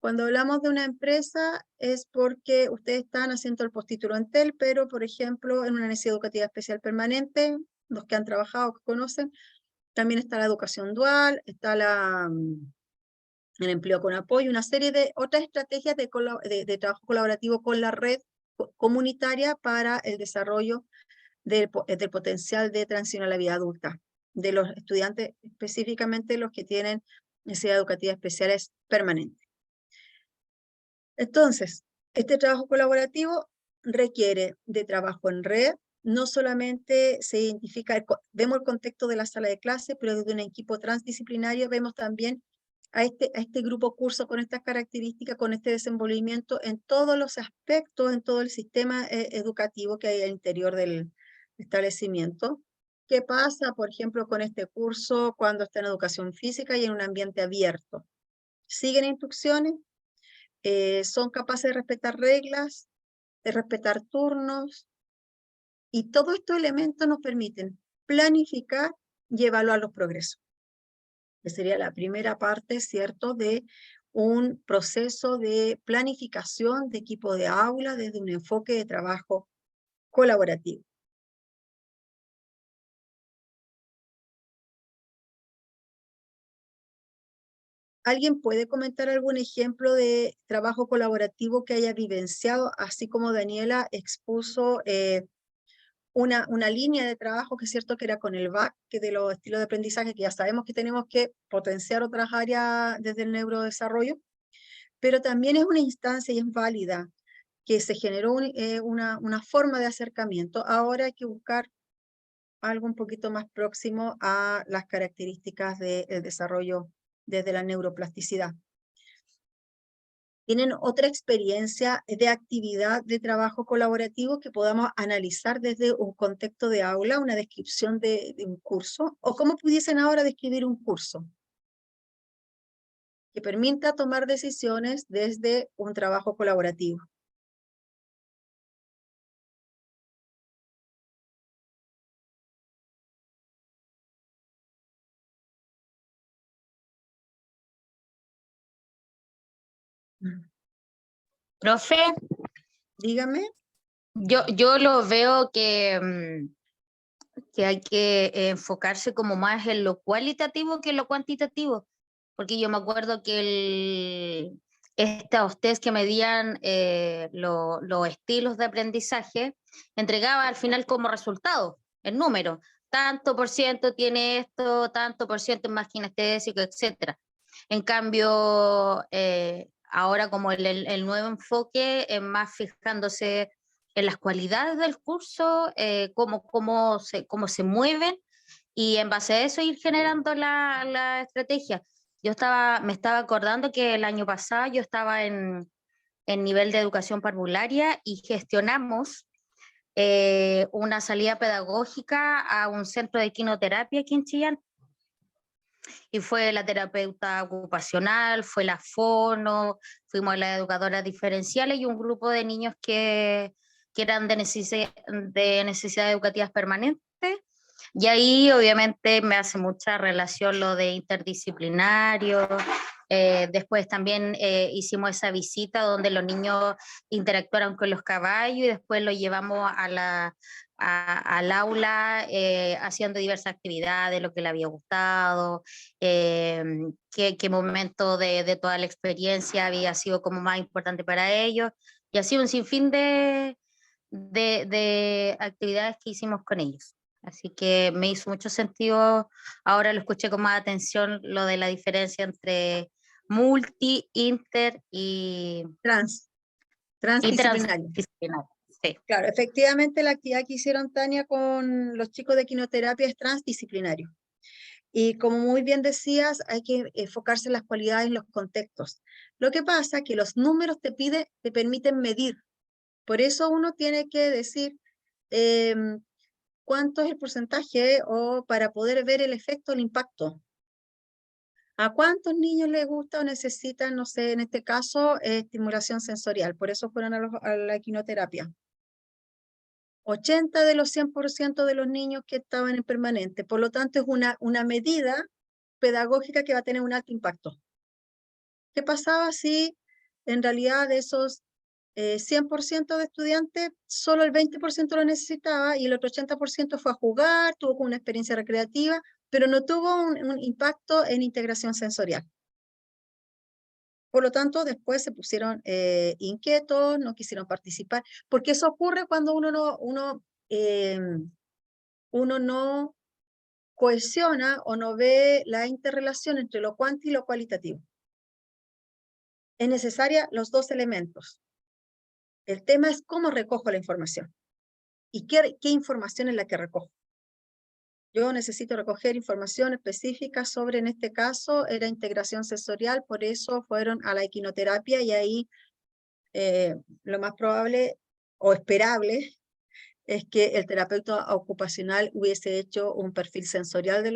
A: Cuando hablamos de una empresa es porque ustedes están haciendo el postítulo en TEL, pero por ejemplo en una necesidad educativa especial permanente, los que han trabajado, que conocen, también está la educación dual, está el empleo con apoyo, una serie de otras estrategias de trabajo colaborativo con la red comunitaria para el desarrollo del potencial de transición a la vida adulta de los estudiantes, específicamente los que tienen necesidades educativas especiales permanentes. Entonces, este trabajo colaborativo requiere de trabajo en red. No solamente se identifica, vemos el contexto de la sala de clase, pero desde un equipo transdisciplinario vemos también a este grupo curso con estas características, con este desenvolvimiento en todos los aspectos, en todo el sistema educativo que hay al interior del establecimiento. ¿Qué pasa, por ejemplo, con este curso cuando está en educación física y en un ambiente abierto? ¿Siguen instrucciones? ¿Son capaces de respetar reglas? de respetar turnos, y todos estos elementos nos permiten planificar y evaluar los progresos. Que sería la primera parte, ¿cierto?, de un proceso de planificación de equipo de aula desde un enfoque de trabajo colaborativo. ¿Alguien puede comentar algún ejemplo de trabajo colaborativo que haya vivenciado, así como Daniela expuso una línea de trabajo que es cierto que era con el BAC, que de los estilos de aprendizaje, que ya sabemos que tenemos que potenciar otras áreas desde el neurodesarrollo, pero también es una instancia y es válida, que se generó una forma de acercamiento. Ahora hay que buscar algo un poquito más próximo a las características del desarrollo desde la neuroplasticidad. ¿Tienen otra experiencia de actividad de trabajo colaborativo que podamos analizar desde un contexto de aula, una descripción de un curso? ¿O cómo pudiesen ahora describir un curso que permita tomar decisiones desde un trabajo colaborativo?
G: Profe,
A: Dígame.
G: yo lo veo que hay que enfocarse como más en lo cualitativo que en lo cuantitativo, porque yo me acuerdo que estos test que medían los estilos de aprendizaje entregaba al final como resultado, el número, tanto por ciento tiene esto, tanto por ciento es más kinestésico, etc. En cambio, ahora como el nuevo enfoque es más fijándose en las cualidades del curso, cómo se mueven, y en base a eso ir generando la estrategia. Me estaba acordando que el año pasado yo estaba en nivel de educación parvularia y gestionamos una salida pedagógica a un centro de equinoterapia aquí en Chillán. Y fue la terapeuta ocupacional, fue la fono, fuimos las educadoras diferenciales y un grupo de niños que eran de necesidades educativas permanentes. Y ahí obviamente me hace mucha relación lo de interdisciplinario. Después también hicimos esa visita donde los niños interactuaron con los caballos y después los llevamos al aula haciendo diversas actividades, lo que le había gustado, qué momento de toda la experiencia había sido como más importante para ellos, y así un sinfín de actividades que hicimos con ellos. Así que me hizo mucho sentido, ahora lo escuché con más atención, lo de la diferencia entre multi, inter y
A: Transdisciplinario.
G: transdisciplinario. Sí.
A: Claro, efectivamente la actividad que hicieron Tania con los chicos de equinoterapia es transdisciplinario. Y como muy bien decías, hay que enfocarse en las cualidades y los contextos. Lo que pasa es que los números te permiten medir. Por eso uno tiene que decir cuánto es el porcentaje o para poder ver el efecto, el impacto. ¿A cuántos niños les gusta o necesitan, no sé, en este caso, estimulación sensorial? Por eso fueron a la equinoterapia. 80 de los 100% de los niños que estaban en permanente. Por lo tanto, es una medida pedagógica que va a tener un alto impacto. ¿Qué pasaba si en realidad de esos 100% de estudiantes, solo el 20% lo necesitaba y el otro 80% fue a jugar, tuvo una experiencia recreativa, pero no tuvo un impacto en integración sensorial? Por lo tanto, después se pusieron inquietos, no quisieron participar, porque eso ocurre cuando uno no cohesiona o no ve la interrelación entre lo cuántico y lo cualitativo. Es necesaria los dos elementos. El tema es cómo recojo la información y qué información es la que recojo. Yo necesito recoger información específica sobre, en este caso, era integración sensorial, por eso fueron a la equinoterapia y ahí lo más probable o esperable es que el terapeuta ocupacional hubiese hecho un perfil sensorial de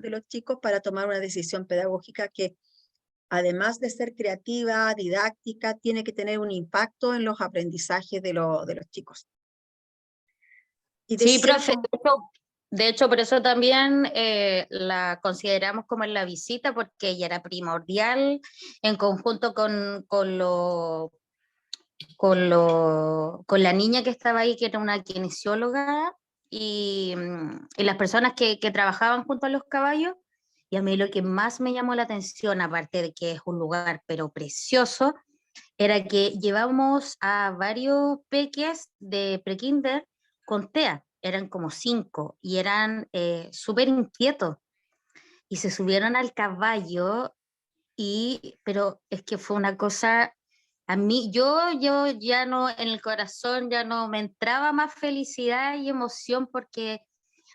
A: los chicos para tomar una decisión pedagógica que además de ser creativa, didáctica, tiene que tener un impacto en los aprendizajes de los chicos. Y
G: Sí,
A: decía
G: profe, de hecho, por eso también la consideramos como en la visita, porque ella era primordial en conjunto con la niña que estaba ahí, que era una kinesióloga, y las personas que trabajaban junto a los caballos. Y a mí lo que más me llamó la atención, aparte de que es un lugar pero precioso, era que llevamos a varios peques de prekinder con TEA, eran como 5 y eran súper inquietos y se subieron al caballo pero es que fue una cosa, a mí, yo ya no, en el corazón ya no me entraba más felicidad y emoción porque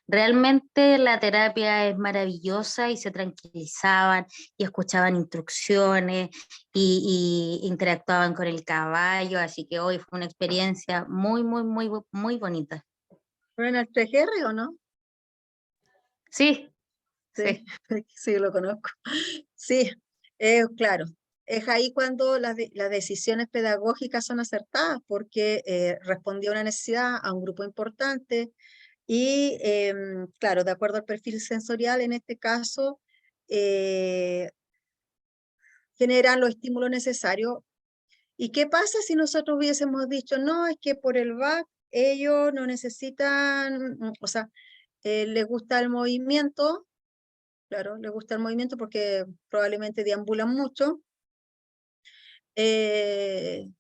G: realmente la terapia es maravillosa y se tranquilizaban y escuchaban instrucciones y interactuaban con el caballo, así que hoy fue una experiencia muy, muy, muy, muy bonita.
A: ¿fue en el 3R o no?
G: Sí,
A: Sí,
G: sí.
A: sí, lo conozco. Sí, claro. Es ahí cuando las decisiones pedagógicas son acertadas, porque respondió a una necesidad, a un grupo importante, y claro, de acuerdo al perfil sensorial, en este caso, generan los estímulos necesarios. ¿Y qué pasa si nosotros hubiésemos dicho, no, es que por el back ellos no necesitan, o sea, les gusta el movimiento? Claro, les gusta el movimiento porque probablemente deambulan mucho. ¿Y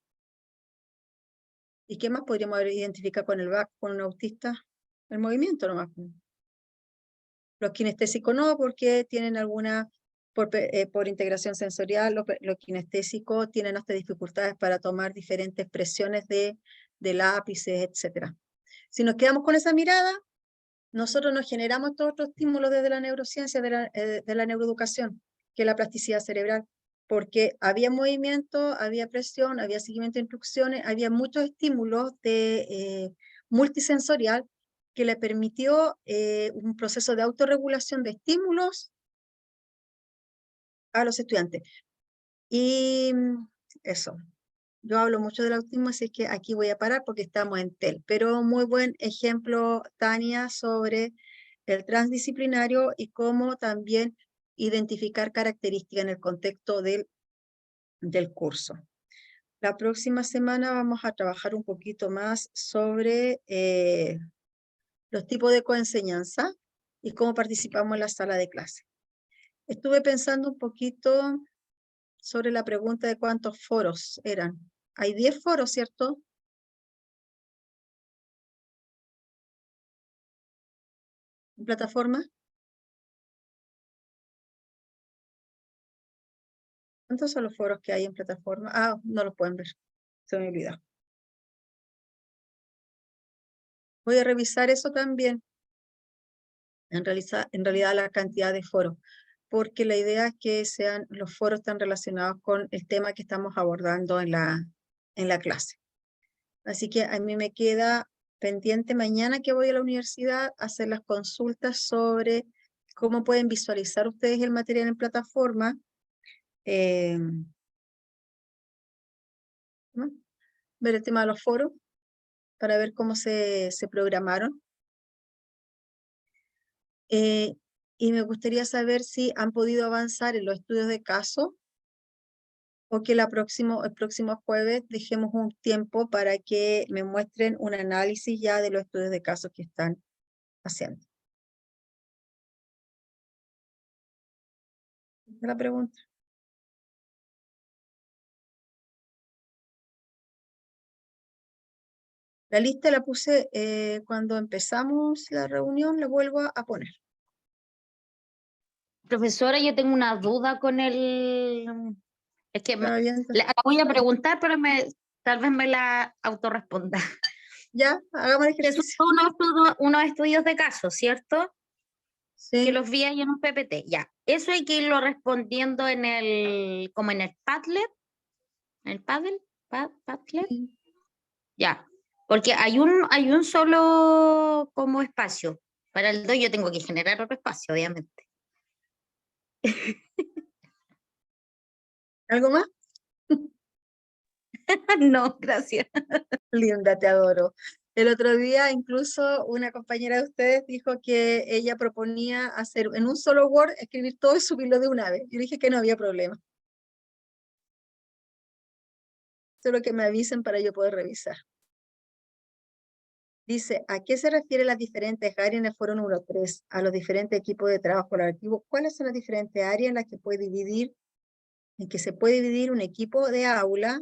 A: qué más podríamos identificar con el back, con un autista? El movimiento nomás. Los kinestésicos no, porque tienen alguna, por integración sensorial, los kinestésicos tienen hasta dificultades para tomar diferentes presiones de lápices, etc. Si nos quedamos con esa mirada, nosotros nos generamos todos otros estímulos desde la neurociencia, de la neuroeducación, que es la plasticidad cerebral, porque había movimiento, había presión, había seguimiento de instrucciones, había muchos estímulos multisensorial que le permitió un proceso de autorregulación de estímulos a los estudiantes. Y eso. Yo hablo mucho del autismo, así que aquí voy a parar porque estamos en TEL. Pero muy buen ejemplo, Tania, sobre el transdisciplinario y cómo también identificar características en el contexto del curso. La próxima semana vamos a trabajar un poquito más sobre los tipos de coenseñanza y cómo participamos en la sala de clase. Estuve pensando un poquito sobre la pregunta de cuántos foros eran. Hay 10 foros, ¿cierto? ¿En plataforma? ¿Cuántos son los foros que hay en plataforma? Ah, no los pueden ver. Se me olvidó. Voy a revisar eso también. En realidad la cantidad de foros, porque la idea es que sean los foros tan relacionados con el tema que estamos abordando en la clase. Así que a mí me queda pendiente mañana que voy a la universidad hacer las consultas sobre cómo pueden visualizar ustedes el material en plataforma. ¿No? Ver el tema de los foros para ver cómo se programaron. Y me gustaría saber si han podido avanzar en los estudios de caso o que el próximo jueves dejemos un tiempo para que me muestren un análisis ya de los estudios de caso que están haciendo. Esa es la pregunta. La lista la puse cuando empezamos la reunión, la vuelvo a poner.
G: Profesora, yo tengo una duda con el... Es que
A: ¿Estaba bien?
G: la voy a preguntar, pero tal vez me la autorresponda.
A: Ya, hagamos el
G: Son
A: ejercicio.
G: unos estudios de caso, ¿cierto?
A: Sí.
G: Que los vi ahí en un PPT. Ya, eso hay que irlo respondiendo como en el Padlet. ¿El Padlet? ¿Padlet? Ya, porque hay un solo como espacio. Para el 2 yo tengo que generar otro espacio, obviamente.
A: ¿Algo más?
G: No, gracias.
A: Linda, te adoro. El otro día incluso una compañera de ustedes dijo que ella proponía hacer en un solo Word, escribir todo y subirlo de una vez. Yo dije que no había problema. Solo que me avisen para yo poder revisar. Dice, ¿a qué se refieren las diferentes áreas en el foro número 3? A los diferentes equipos de trabajo colaborativo. ¿Cuáles son las diferentes áreas en las que se puede dividir un equipo de aula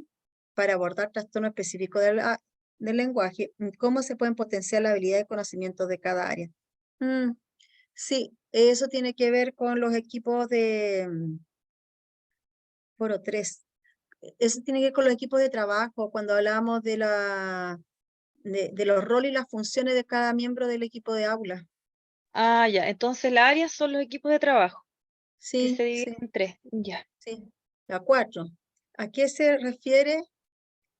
A: para abordar trastornos específicos del lenguaje? ¿Cómo se pueden potenciar la habilidad y conocimientos de cada área? Sí, eso tiene que ver con los equipos de foro 3. Eso tiene que ver con los equipos de trabajo, cuando hablamos de los roles y las funciones de cada miembro del equipo de aula.
E: Ah, ya. Entonces las áreas son los equipos de trabajo, que
A: Sí,
E: se
A: sí,
E: dividen en 3. Ya.
A: sí. La 4. ¿A qué se refiere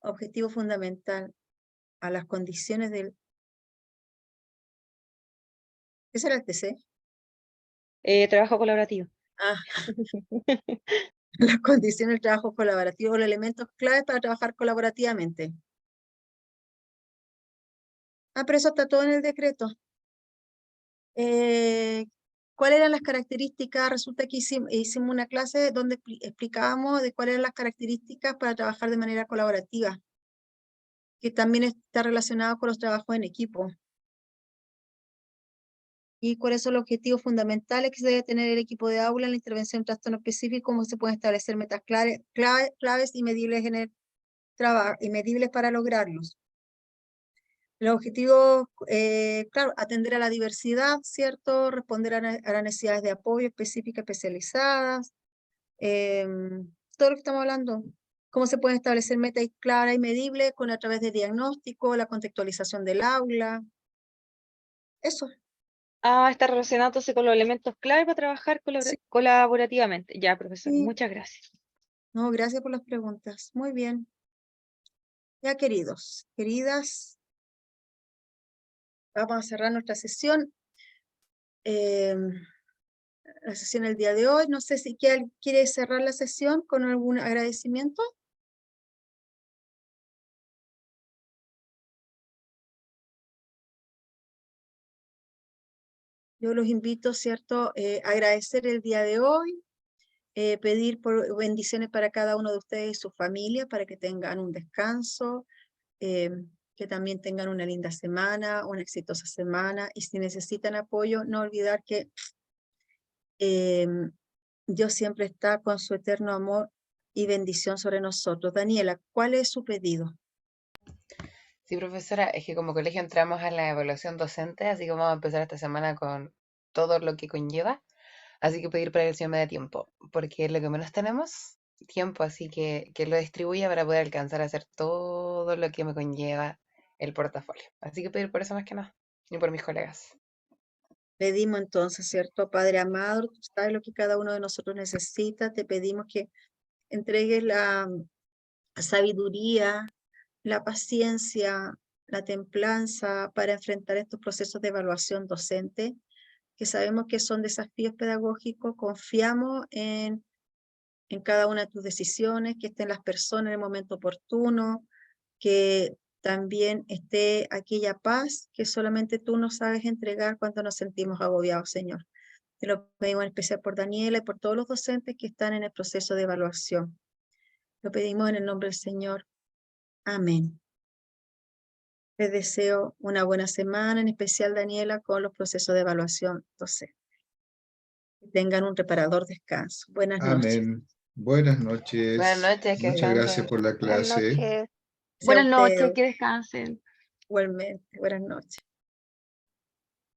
A: objetivo fundamental? A las condiciones del... ¿Qué será el TC?
E: Trabajo colaborativo.
A: Ah, las condiciones del trabajo colaborativo, los elementos claves para trabajar colaborativamente. Ah, pero eso está todo en el decreto. ¿Cuáles eran las características? Resulta que hicimos una clase donde explicábamos de cuáles eran las características para trabajar de manera colaborativa, que también está relacionado con los trabajos en equipo. Y cuáles son los objetivos fundamentales que se debe tener el equipo de aula en la intervención en trastorno específico, cómo se pueden establecer metas claves y medibles en el trabajo, y medibles para lograrlos. Los objetivos, claro, atender a la diversidad, ¿cierto? Responder a las necesidades de apoyo específicas, especializadas, todo lo que estamos hablando. Cómo se pueden establecer metas claras y medibles a través de diagnóstico, la contextualización del aula. Eso.
E: Ah, está relacionándose con los elementos clave para trabajar
A: Sí.
E: colaborativamente. Ya, profesor,
A: Sí.
E: muchas gracias.
A: No, gracias por las preguntas. Muy bien. Ya, queridos, queridas, vamos a cerrar nuestra sesión. La sesión el día de hoy. No sé si quiere cerrar la sesión con algún agradecimiento. Yo los invito, ¿cierto?, a agradecer el día de hoy, pedir por bendiciones para cada uno de ustedes y su familia, para que tengan un descanso, que también tengan una linda semana, una exitosa semana, y si necesitan apoyo, no olvidar que Dios siempre está con su eterno amor y bendición sobre nosotros. Daniela, ¿cuál es su pedido?
F: Sí, profesora, es que como colegio entramos a la evaluación docente, así que vamos a empezar esta semana con todo lo que conlleva. Así que pedir para que el señor me dé tiempo, porque es lo que menos tenemos, tiempo, así que lo distribuya para poder alcanzar a hacer todo lo que me conlleva el portafolio. Así que pedir por eso más que nada, y por mis colegas.
A: Pedimos entonces, ¿cierto? Padre amado, tú sabes lo que cada uno de nosotros necesita. Te pedimos que entregues la sabiduría, la paciencia, la templanza para enfrentar estos procesos de evaluación docente, que sabemos que son desafíos pedagógicos. Confiamos en cada una de tus decisiones, que estén las personas en el momento oportuno, que también esté aquella paz que solamente tú nos sabes entregar cuando nos sentimos agobiados, Señor. Te lo pedimos en especial por Daniela y por todos los docentes que están en el proceso de evaluación. Lo pedimos en el nombre del Señor. Amén. Les deseo una buena semana, en especial Daniela, con los procesos de evaluación docente. Que tengan un reparador descanso. Buenas noches.
C: Amén. Buenas
F: Buenas
C: noches.
F: noches, que
C: Muchas gracias
F: descansen.
C: por la
D: Buenas
C: clase.
D: noches.
A: Sea
E: Buenas
A: usted
E: noches, que descansen.
A: igualmente. Buenas noches.